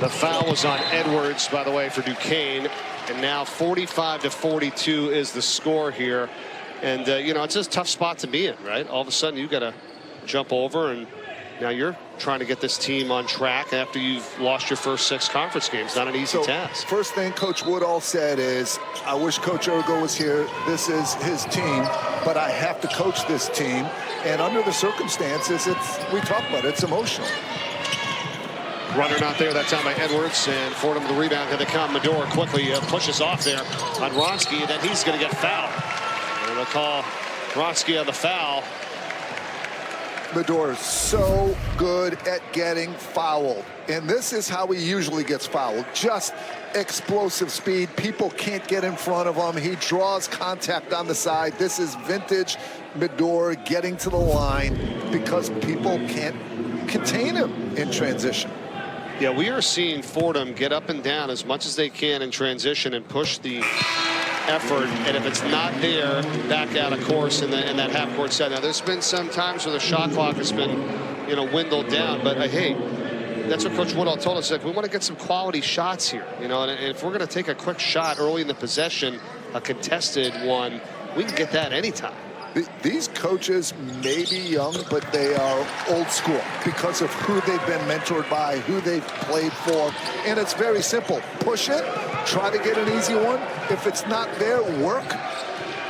The foul was on Edwards, by the way, for Duquesne. And now 45-42 is the score here. And, you know, it's a tough spot to be in, right? All of a sudden, you've got to jump over, and now you're trying to get this team on track after you've lost your first 6 conference games. Not an easy task.
First thing Coach Woodall said is, I wish Coach Urgo was here. This is his team, but I have to coach this team. And under the circumstances, we talk about it, it's emotional.
Runner not there that time by Edwards, and Fordham the rebound. Here they come. Medor quickly pushes off there on Wronski, and then he's going to get fouled. And they'll call Wronski on the foul.
Medor is so good at getting fouled, and this is how he usually gets fouled. Just explosive speed. People can't get in front of him. He draws contact on the side. This is vintage Medor getting to the line because people can't contain him in transition.
Yeah, we are seeing Fordham get up and down as much as they can in transition and push the effort, and if it's not there, back out of course in that half-court set. Now, there's been some times where the shot clock has been, you know, dwindled down, but hey, that's what Coach Woodall told us. Like, we want to get some quality shots here, you know, and if we're going to take a quick shot early in the possession, a contested one, we can get that anytime.
These coaches may be young, but they are old school because of who they've been mentored by, who they've played for. And it's very simple. Push it, try to get an easy one. If it's not there, work.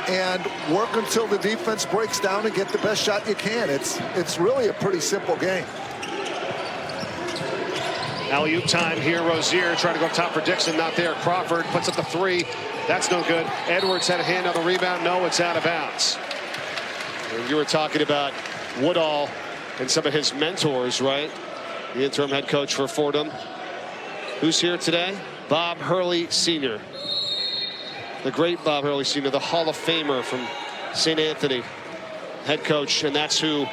And work until the defense breaks down and get the best shot you can. It's really a pretty simple game.
Alley-oop time here. Rozier trying to go up top for Dixon. Not there. Crawford puts up the three. That's no good. Edwards had a hand on the rebound. No, it's out of bounds. And you were talking about Woodall and some of his mentors, right? The interim head coach for Fordham. Who's here today? Bob Hurley Sr. The great Bob Hurley Sr., the Hall of Famer from St. Anthony, head coach, and that's who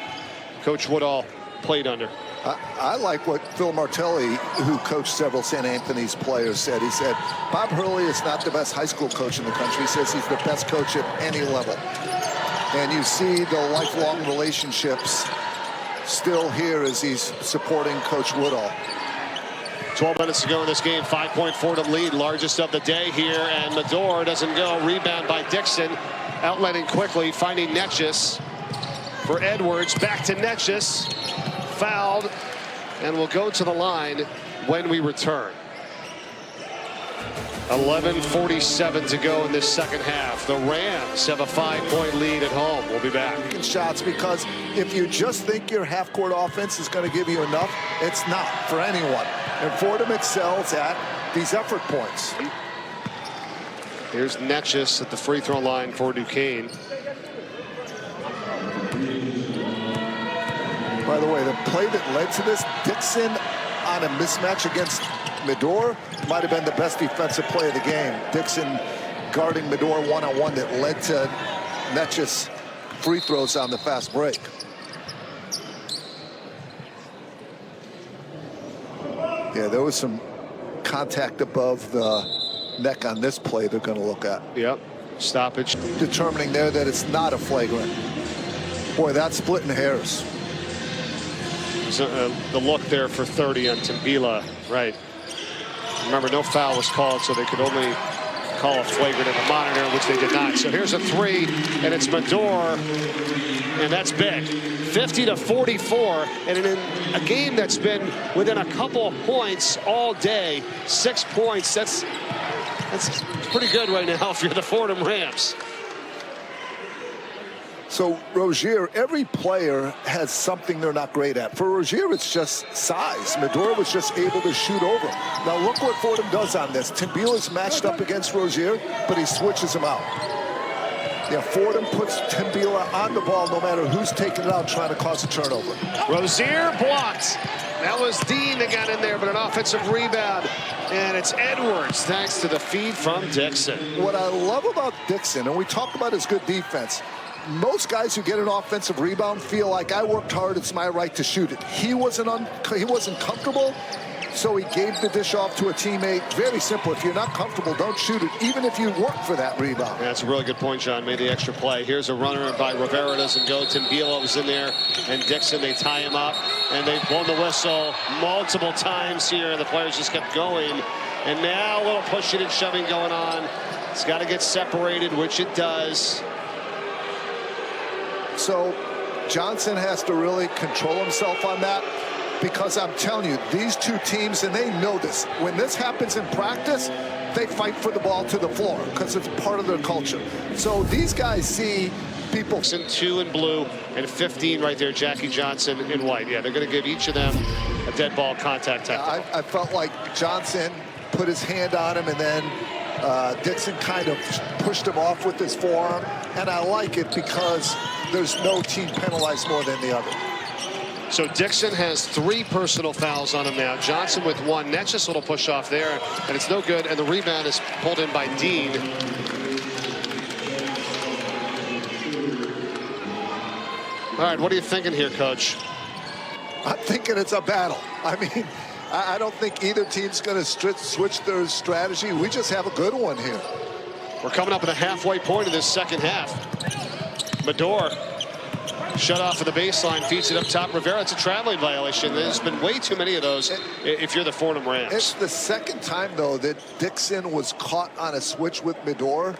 Coach Woodall played under.
I like what Phil Martelli, who coached several St. Anthony's players, said. He said, Bob Hurley is not the best high school coach in the country. He says he's the best coach at any level. And you see the lifelong relationships still here as he's supporting Coach Woodall.
12 minutes to go in this game. 5-point Fordham lead, largest of the day here, and Medor doesn't go. Rebound by Dixon, outletting quickly, finding Netchus for Edwards. Back to Netchus, fouled, and will go to the line when we return. 11:47 to go in this second half. The Rams have a 5-point lead at home. We'll be back.
Shots, because if you just think your half-court offense is going to give you enough, it's not for anyone. And Fordham excels at these effort points.
Here's Netchus at the free throw line for Duquesne.
By the way, the play that led to this, Dixon on a mismatch against Medor, might have been the best defensive play of the game. Dixon guarding Medor one-on-one that led to Netchus free throws on the fast break. Yeah, there was some contact above the neck on this play they're going to look at.
Yep, stoppage.
Determining there that it's not a flagrant. Boy, that's splitting hairs.
The look there for 30 on Timbila, right. Remember, no foul was called, so they could only call a flagrant at the monitor, which they did not. So here's a three, and it's Medor, and that's big. 50-44, and in a game that's been within a couple of points all day, 6 points. That's pretty good right now if you're the Fordham Rams.
So Rozier, every player has something they're not great at. For Rozier, it's just size. Medor was just able to shoot over. Now look what Fordham does on this. Timbila's matched up against Rozier, but he switches him out. Yeah, Fordham puts Timbila on the ball no matter who's taking it out, trying to cause a turnover.
Rozier blocked. That was Dean that got in there, but an offensive rebound. And it's Edwards, thanks to the feed from Dixon.
What I love about Dixon, and we talked about his good defense, most guys who get an offensive rebound feel like I worked hard, it's my right to shoot it. He wasn't comfortable, so he gave the dish off to a teammate. Very simple. If you're not comfortable, don't shoot it, even if you work for that rebound.
Yeah, that's a really good point, John. Made the extra play. Here's a runner by Rivera, doesn't go. Timbila was in there, and Dixon, they tie him up, and they've blown the whistle multiple times here, and the players just kept going. And now a little pushing and shoving going on. It's got to get separated, which it does.
So Johnson has to really control himself on that, because I'm telling you, these two teams, and they know this, when this happens in practice, they fight for the ball to the floor because it's part of their culture. So these guys see people.
2 in blue and 15 right there, Jackie Johnson in white. Yeah, they're going to give each of them a dead ball contact technical.
I felt like Johnson put his hand on him, and then Dixon kind of pushed him off with his forearm, and I like it because there's no team penalized more than the other.
So Dixon has 3 personal fouls on him now. Johnson with 1. That's just a little push off there, and it's no good. And the rebound is pulled in by Dean. All right, what are you thinking here, Coach?
I'm thinking it's a battle. I mean, I don't think either team's going to switch their strategy. We just have a good one here.
We're coming up at the halfway point of this second half. Medor shut off of the baseline, feeds it up top. Rivera, it's a traveling violation. There's been way too many of those if you're the Fordham Rams.
It's the second time, though, that Dixon was caught on a switch with Medor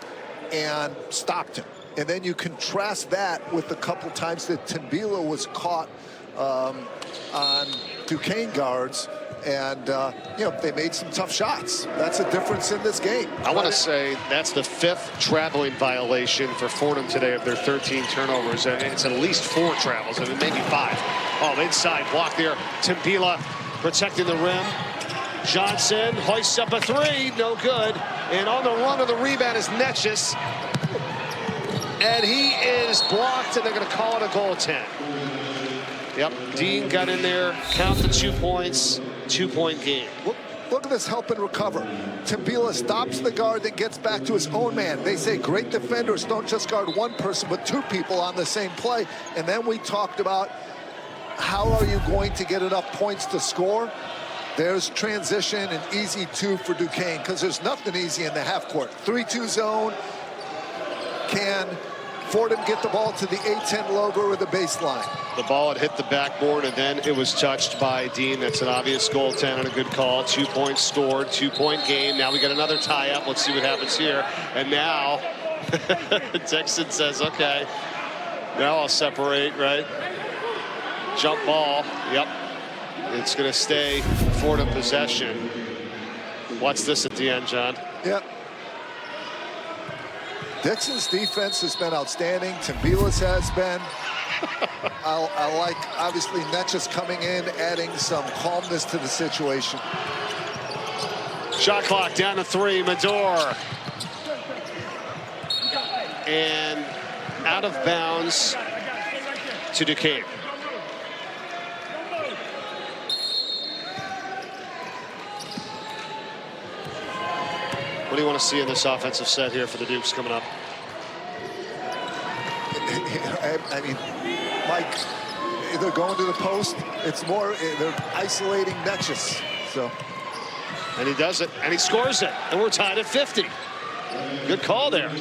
and stopped him. And then you contrast that with the couple times that Timbila was caught on Duquesne guards. And, you know, they made some tough shots. That's a difference in this game.
I want to say that's the 5th traveling violation for Fordham today of their 13 turnovers. And it's at least 4 travels, I mean, maybe 5. Oh, inside block there. Timbila protecting the rim. Johnson hoists up a three, no good. And on the run of the rebound is Netchus. And he is blocked, and they're going to call it a goaltend. Yep, Dean got in there, count the 2 points, 2-point game.
Look at this help and recover. Tambila stops the guard, then gets back to his own man. They say great defenders don't just guard one person, but two people on the same play. And then we talked about how are you going to get enough points to score? There's transition and easy two for Duquesne, because there's nothing easy in the half court. 3-2 zone. Can Fordham get the ball to the A-10 logo or the baseline?
The ball had hit the backboard, and then it was touched by Dean. That's an obvious goaltend and a good call. 2 points scored, 2-point game. Now we got another tie-up. Let's see what happens here. And now Dixon says, okay, now I'll separate, right? Jump ball. Yep. It's going to stay Fordham possession. Watch this at the end, John.
Yep. Dixon's defense has been outstanding. Tambila's has been. I like, obviously, Netchus coming in, adding some calmness to the situation.
Shot clock down to 3. Medor. And out of bounds to Duquesne. What do you want to see in this offensive set here for the Dukes coming up?
I mean, Mike, they're going to the post. It's more, they're isolating Netchus. So.
And he does it, and he scores it, and we're tied at 50. Good call there.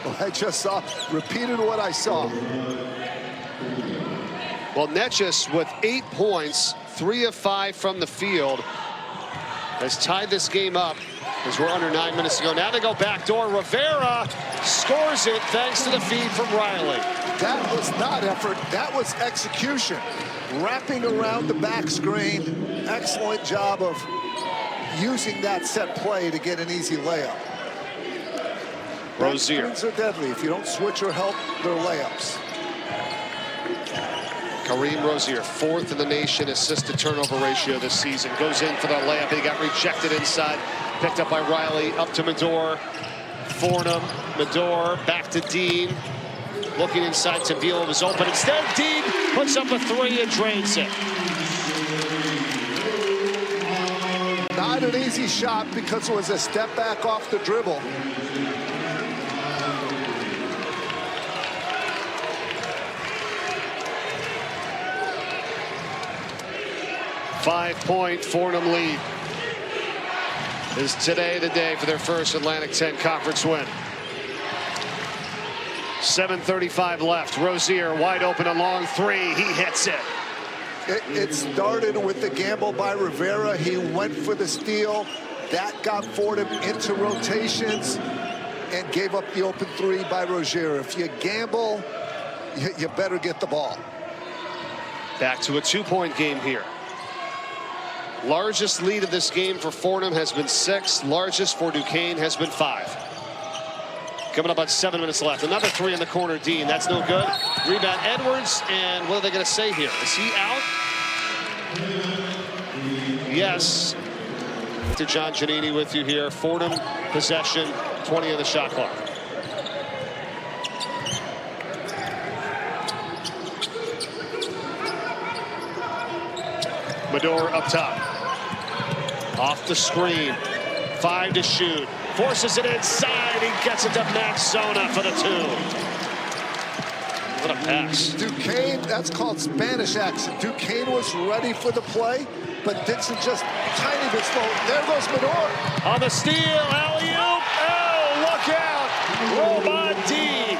Well, I just repeated what I saw.
Well, Netchus with 8 points, 3 of 5 from the field, has tied this game up as we're under 9 minutes to go. Now they go backdoor. Rivera scores it thanks to the feed from Riley.
That was not effort. That was execution. Wrapping around the back screen. Excellent job of using that set play to get an easy layup.
Rozier.
Back screens are deadly. If you don't switch or help, they're layups.
Kareem Rozier, 4th in the nation assist-to-turnover ratio this season. Goes in for the layup. He got rejected inside. Picked up by Riley. Up to Medor. Fordham. Medor back to Dean. Looking inside. Tambila was open. Instead, Dean puts up a 3 and drains it.
Not an easy shot because it was a step back off the dribble.
Five-point Fordham lead. Is today the day for their first Atlantic 10 conference win. 7:35 left. Rozier wide open, a long 3. He hits it.
It started with the gamble by Rivera. He went for the steal. That got Fordham into rotations and gave up the open 3 by Rozier. If you gamble, you better get the ball.
Back to a 2-point game here. Largest lead of this game for Fordham has been 6. Largest for Duquesne has been 5. Coming up on 7 minutes left. Another 3 in the corner, Dean. That's no good. Rebound Edwards, and what are they going to say here? Is he out? Yes. To John Giannini with you here. Fordham possession, 20 on the shot clock. Medor up top. Off the screen. 5 to shoot. Forces it inside. He gets it to Max Zona for the 2. What a pass.
Duquesne, that's called Spanish accent. Duquesne was ready for the play, but Dixon just tiny bit slow. There goes Medor.
On the steal. Alley-oop. Oh, look out. Robot Dean.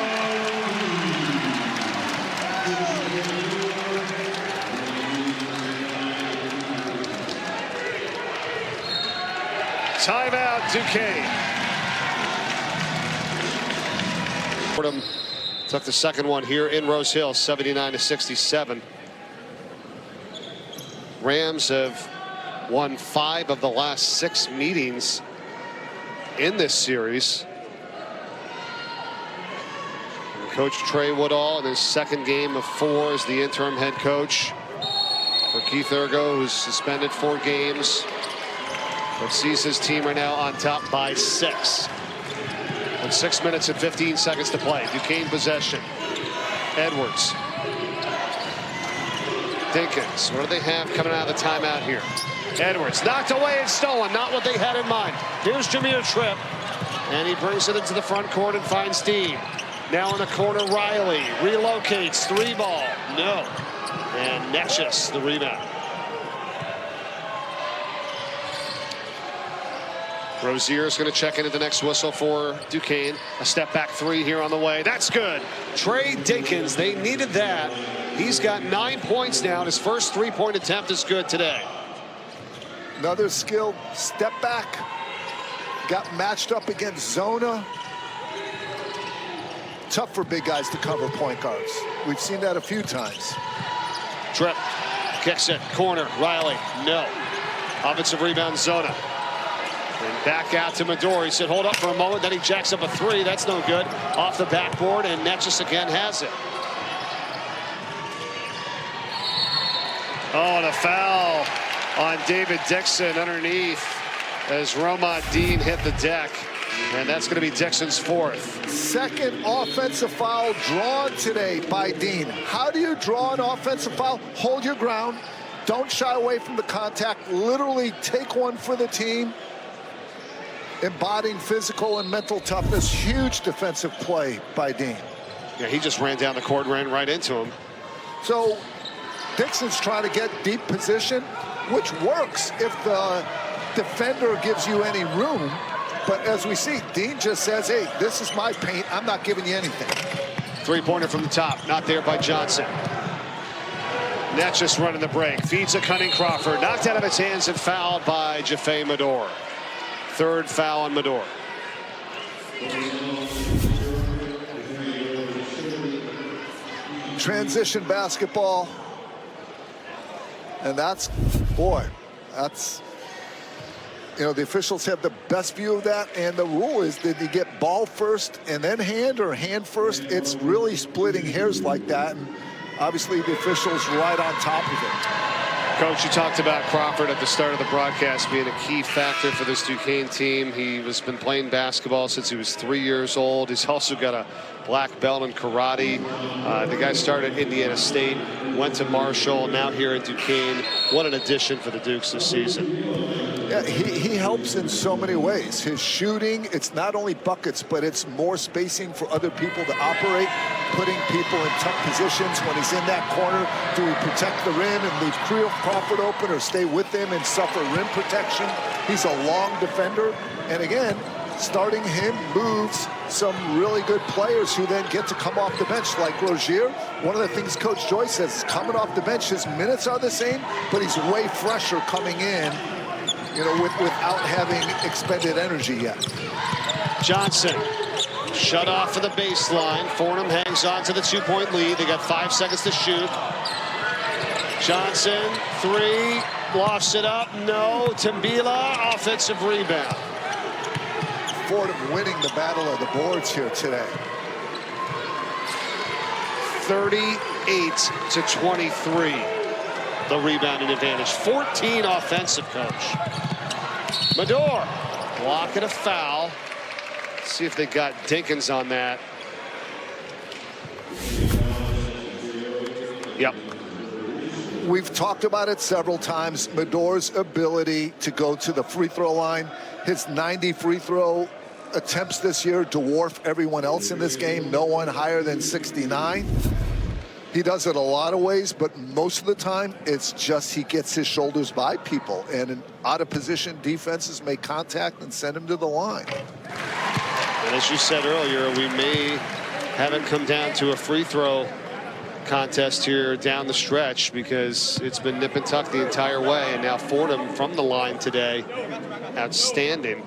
Timeout, Duquesne. Fordham took the second one here in Rose Hill, 79-67. Rams have won 5 of the last 6 meetings in this series. Coach Trey Woodall in his second game of 4 as the interim head coach. for Keith Urgo, who's suspended 4 games, but sees his team right now on top by 6. With 6 minutes and 15 seconds to play. Duquesne possession. Edwards. Dinkins. What do they have coming out of the timeout here? Edwards knocked away and stolen. Not what they had in mind. Here's Jameer Tripp. And he brings it into the front court and finds Dean. Now in the corner, Riley relocates. 3-ball. No. And Netchus the rebound. Rozier is going to check into the next whistle for Duquesne. A step back 3 here on the way. That's good. Trey Dinkins, they needed that. He's got 9 points now. His first 3-point attempt is good today.
Another skilled step back. Got matched up against Zona. Tough for big guys to cover point guards. We've seen that a few times.
Tripp kicks it. Corner. Riley. No. Offensive rebound, Zona. And back out to Medor. He said, hold up for a moment. Then he jacks up a 3. That's no good. Off the backboard, and Netchus again has it. Oh, and a foul on David Dixon underneath as Romont Dean hit the deck. And that's going to be Dixon's 4th.
Second offensive foul drawn today by Dean. How do you draw an offensive foul? Hold your ground. Don't shy away from the contact. Literally take one for the team. Embodying physical and mental toughness. Huge defensive play by Dean.
Yeah, he just ran down the court, ran right into him.
So Dixon's trying to get deep position, which works if the defender gives you any room. But as we see, Dean just says, hey, this is my paint. I'm not giving you anything.
3-pointer from the top. Not there by Johnson. Netchus running the break. Feeds a cunning Crawford. Knocked out of his hands and fouled by Jaffe Medor. 3rd foul on Medor.
Transition basketball. And that's, boy, that's, you know, the officials have the best view of that. And the rule is, did you get ball first and then hand, or hand first? It's really splitting hairs like that. And obviously the officials right on top of it.
Coach, you talked about Crawford at the start of the broadcast being a key factor for this Duquesne team. He has been playing basketball since he was 3 years old. He's also got a black belt in karate. The guy started at Indiana State, went to Marshall, now here at Duquesne. What an addition for the Dukes this season.
Yeah, he helps in so many ways. His shooting, it's not only buckets, but it's more spacing for other people to operate, putting people in tough positions. When he's in that corner, do we protect the rim and leave Crawford open, or stay with him and suffer rim protection? He's a long defender. And again, starting him moves some really good players who then get to come off the bench, like Rozier. One of the things Coach Joyce says is coming off the bench, his minutes are the same, but he's way fresher coming in, you know, without having expended energy yet.
Johnson shut off for the baseline. Fordham hangs on to the 2-point lead. They got 5 seconds to shoot. Johnson, 3, lofts it up. No. Tambila, offensive rebound.
Fordham winning the battle of the boards here today.
38-23. The rebounding advantage. 14 offensive, Coach. Medor blocking a foul. Let's see if they got Dinkins on that. Yep.
We've talked about it several times. Medor's ability to go to the free throw line. His 90 free throw attempts this year dwarf everyone else in this game. No one higher than 69. He does it a lot of ways, but most of the time it's just he gets his shoulders by people, and in out of position defenses make contact and send him to the line.
And as you said earlier, we may have it come down to a free throw contest here down the stretch, because it's been nip and tuck the entire way. And now Fordham from the line today, outstanding.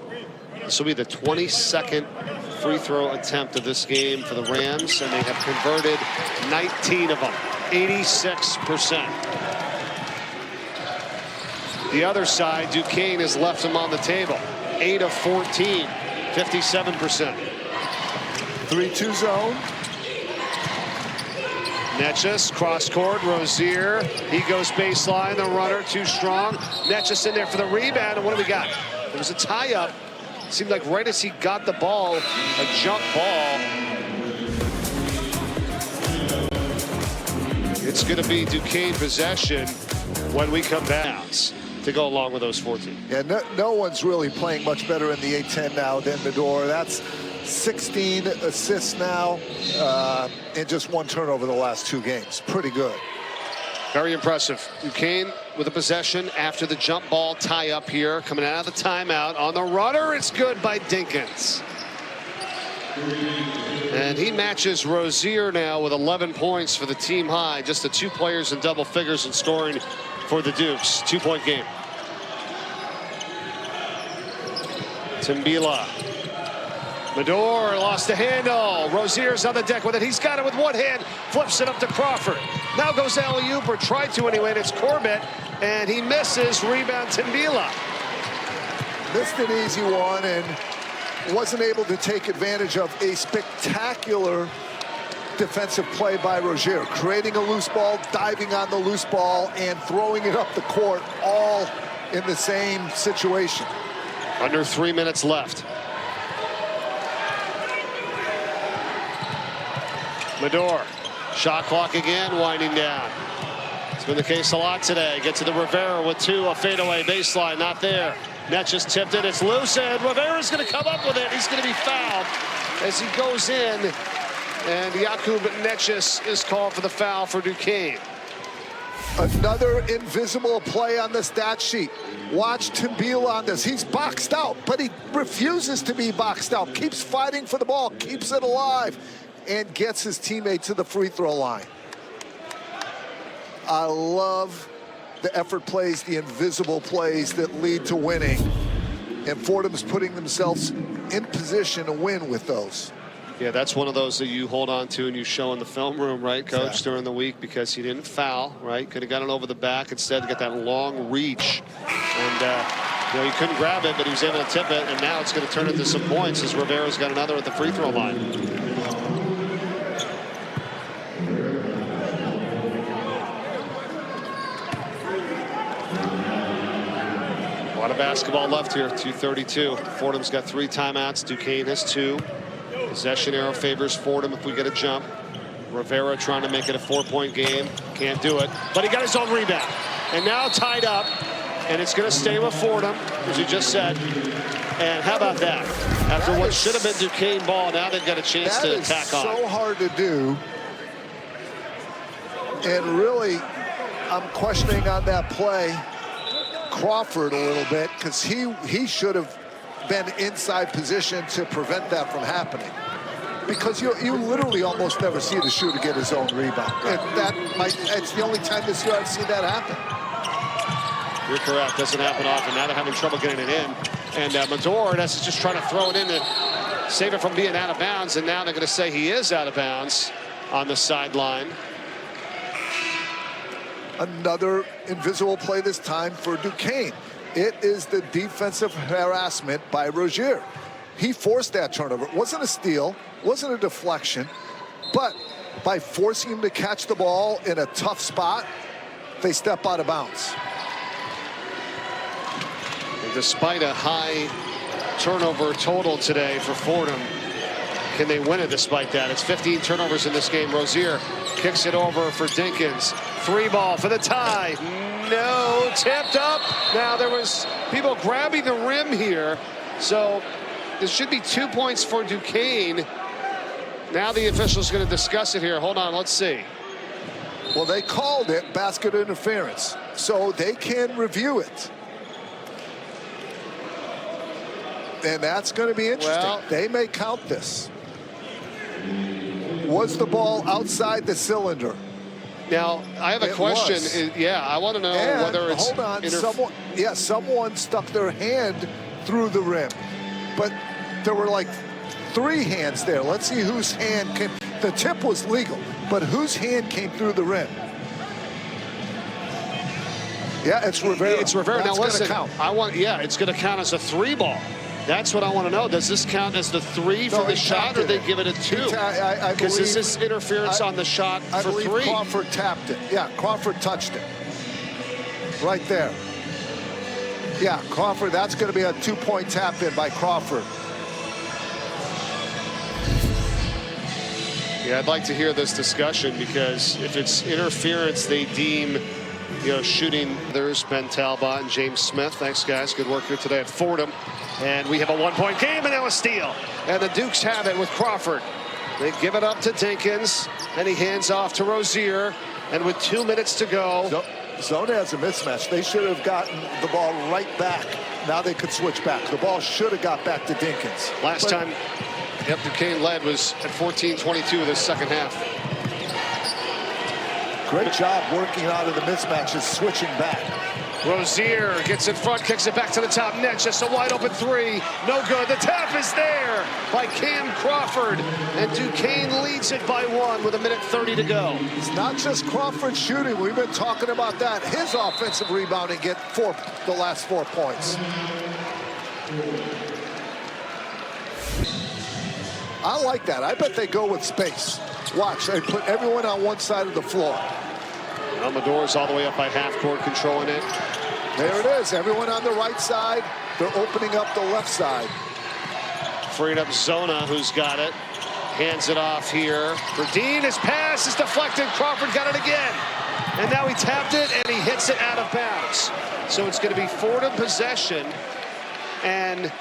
This will be the 22nd free throw attempt of this game for the Rams, and they have converted 19 of them, 86%. The other side, Duquesne has left them on the table, 8 of 14, 57%.
3-2 zone.
Netchus, cross court, Rozier. He goes baseline, the runner too strong. Netchus in there for the rebound, and what do we got? There was a tie-up. Seemed like right as he got the ball, a jump ball. It's going to be Duquesne possession when we come back to go along with those 14.
Yeah, no one's really playing much better in the A-10 now than Medor. That's 16 assists now and just 1 turnover the last 2 games. Pretty good.
Very impressive. Duquesne with a possession after the jump ball tie up here, coming out of the timeout. On the runner, it's good by Dinkins. And he matches Rozier now with 11 points for the team high. Just the 2 players in double figures in scoring for the Dukes. 2-point game. Timbila. Medor lost the handle. Rozier's on the deck with it. He's got it with one hand. Flips it up to Crawford. Now goes alley-oop, or tried to anyway, and it's Corbett. And he misses. Rebound Timbila.
Missed an easy one and wasn't able to take advantage of a spectacular defensive play by Rozier. Creating a loose ball, diving on the loose ball, and throwing it up the court, all in the same situation.
Under 3 minutes left. Medor, shot clock again, winding down. It's been the case a lot today. Get to the Rivera with 2, a fadeaway baseline, not there. Netchus tipped it, it's loose, and Rivera's going to come up with it. He's going to be fouled as he goes in, and Jakub Netchus is called for the foul for Duquesne.
Another invisible play on the stat sheet. Watch Timbila on this. He's boxed out, but he refuses to be boxed out. Keeps fighting for the ball, keeps it alive, and gets his teammate to the free throw line. I love the effort plays, the invisible plays that lead to winning. And Fordham's putting themselves in position to win with those.
Yeah, that's one of those that you hold on to and you show in the film room, right, Coach,
exactly,
during the week, because he didn't foul, right? Could have gotten over the back. Instead, got that long reach. And, you know, he couldn't grab it, but he was able to tip it. And now it's going to turn into some points as Rivera's got another at the free throw line. A lot of basketball left here, 2:32. Fordham's got 3 timeouts. Duquesne has 2. Possession arrow favors Fordham if we get a jump. Rivera trying to make it a 4-point game. Can't do it, but he got his own rebound. And now tied up, and it's going to stay with Fordham, as you just said. And how about that? After what should have been Duquesne ball, now they've got a chance to tack on.
That is so hard to do. And really, I'm questioning on that play Crawford a little bit, because he should have been inside position to prevent that from happening. Because you literally almost never see the shooter get his own rebound. And it's the only time this year I've seen that happen.
You're correct. Doesn't happen often. Now they're having trouble getting it in. And Medor, that's just trying to throw it in to save it from being out of bounds. And now they're going to say he is out of bounds on the sideline.
Another invisible play this time for Duquesne. It is the defensive harassment by Rozier. He forced that turnover. It wasn't a steal, wasn't a deflection, but by forcing him to catch the ball in a tough spot, they step out of bounds.
And despite a high turnover total today for Fordham, can they win it despite that? It's 15 turnovers in this game. Rozier kicks it over for Dinkins. 3 ball for the tie. No, tipped up. Now there was people grabbing the rim here. So there should be 2 points for Duquesne. Now the official's going to discuss it here. Hold on, let's see.
Well, they called it basket interference, so they can review it. And that's going to be interesting.
Well,
they may count this. Was the ball outside the cylinder?
Now, I have a question. Yeah, I want to know whether it's...
Hold on, someone stuck their hand through the rim. But there were like 3 hands there. Let's see whose hand came. The tip was legal, but whose hand came through the rim? Yeah, it's Rivera.
It's Rivera.
That's
now listen,
count.
it's going to count as a 3 ball. That's what I want to know. Does this count as the 3 for the shot, or they give it a 2? Because this is interference on the shot for 3.
I believe Crawford tapped it. Yeah, Crawford touched it. Right there. Yeah, Crawford, that's going to be a 2-point tap in by Crawford.
Yeah, I'd like to hear this discussion, because if it's interference, they deem, shooting. There's Ben Talbot and James Smith. Thanks, guys. Good work here today at Fordham. And we have a 1-point game, and now a steal. And the Dukes have it with Crawford. They give it up to Dinkins, and he hands off to Rozier. And with 2 minutes to go.
Zona has a mismatch. They should have gotten the ball right back. Now they could switch back. The ball should have got back to Dinkins.
Last time Duquesne led was at 14-22 of the second half.
Great job working out of the mismatches, switching back.
Rozier gets in front, kicks it back to the top net. Just a wide open 3. No good. The tap is there by Cam Crawford. And Duquesne leads it by 1 with 1:30 to go.
It's not just Crawford shooting. We've been talking about that. His offensive rebounding get the last 4 points. I like that. I bet they go with space. Watch, they put everyone on one side of the floor.
Amador's all the way up by half court, controlling it.
There it is. Everyone on the right side. They're opening up the left side.
Freeing up Zona, who's got it. Hands it off here. Verdeen, his pass is deflected. Crawford got it again. And now he tapped it, and he hits it out of bounds. So it's going to be Fordham possession. And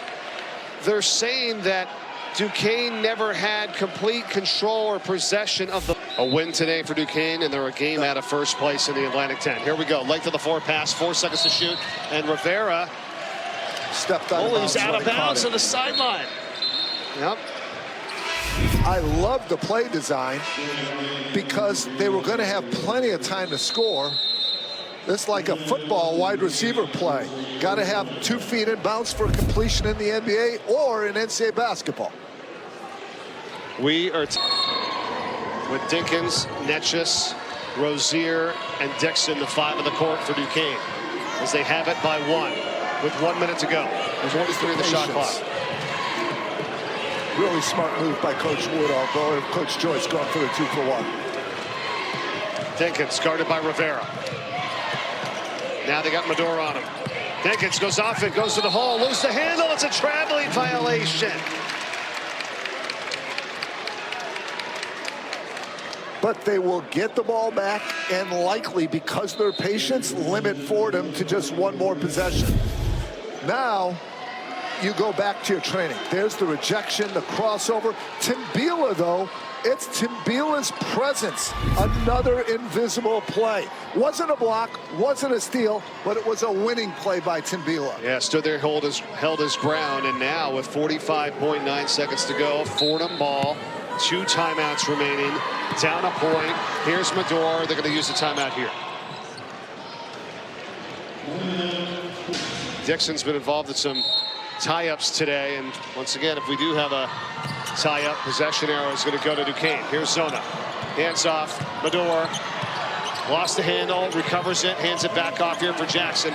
they're saying that Duquesne never had complete control or possession of the... A win today for Duquesne, and they're a game out of first place in the Atlantic 10. Here we go. Length of the floor pass, 4 seconds to shoot. And Rivera
stepped out of bounds.
He's out of bounds on the sideline. Yep.
I love the play design because they were going to have plenty of time to score. It's like a football wide receiver play. Got to have 2 feet in bounds for completion in the NBA or in NCAA basketball.
We are with Dinkins, Netchus, Rozier, and Dixon, the 5 of the court for Duquesne, as they have it by 1 with 1 minute to go. There's 1-3 in the shot clock.
Really smart move by Coach Wood, although Coach Joyce going for the 2-for-1.
Dinkins guarded by Rivera. Now they got Mador on him. Dinkins goes off it, goes to the hole, loses the handle. It's a traveling violation.
But they will get the ball back and likely, because their patience, limit Fordham to just 1 more possession. Now you go back to your training. There's the rejection, the crossover. Timbila, though, it's Timbila's presence. Another invisible play. Wasn't a block, wasn't a steal, but it was a winning play by Timbila.
Yeah, stood there, held his ground, and now with 45.9 seconds to go, Fordham ball, 2 timeouts remaining, down a point. Here's Mador. They're going to use the timeout here. Dixon's been involved in some tie-ups today, and once again, if we do have a tie-up, possession arrow is going to go to Duquesne. Here's Zona. Hands off. Mador lost the handle, recovers it, hands it back off here for Jackie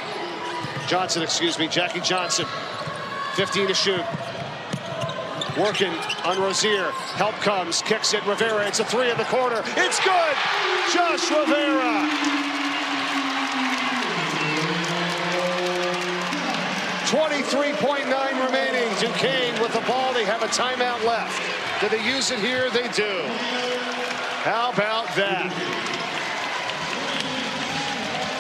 Johnson. 15 to shoot. Working on Rozier. Help comes, kicks it. Rivera, it's a 3 in the corner. It's good! Josh Rivera. 23.9 remaining. Duquesne with the ball. They have a timeout left. Did they use it here? They do. How about that?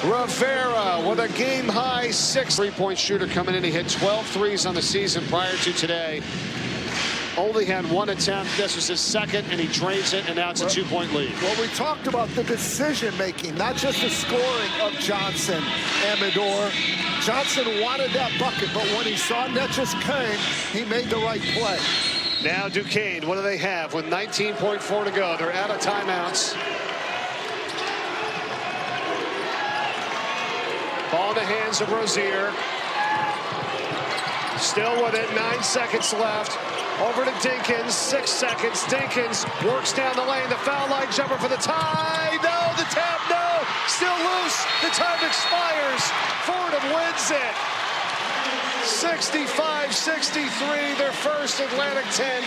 Rivera with a game-high 6 3-point shooter coming in. He hit 12 threes on the season prior to today. Only had 1 attempt. This was his second, and he drains it, and now it's a 2-point lead.
Well, we talked about the decision-making, not just the scoring of Johnson and Mador. Johnson wanted that bucket, but when he saw Netchus came, he made the right play.
Now Duquesne, what do they have with 19.4 to go? They're out of timeouts. Ball in the hands of Rozier. Still with it, 9 seconds left. Over to Dinkins, 6 seconds. Dinkins works down the lane. The foul line jumper for the tie. No, the tap, no. Still loose. The time expires. Fordham wins it. 65-63, their first Atlantic 10.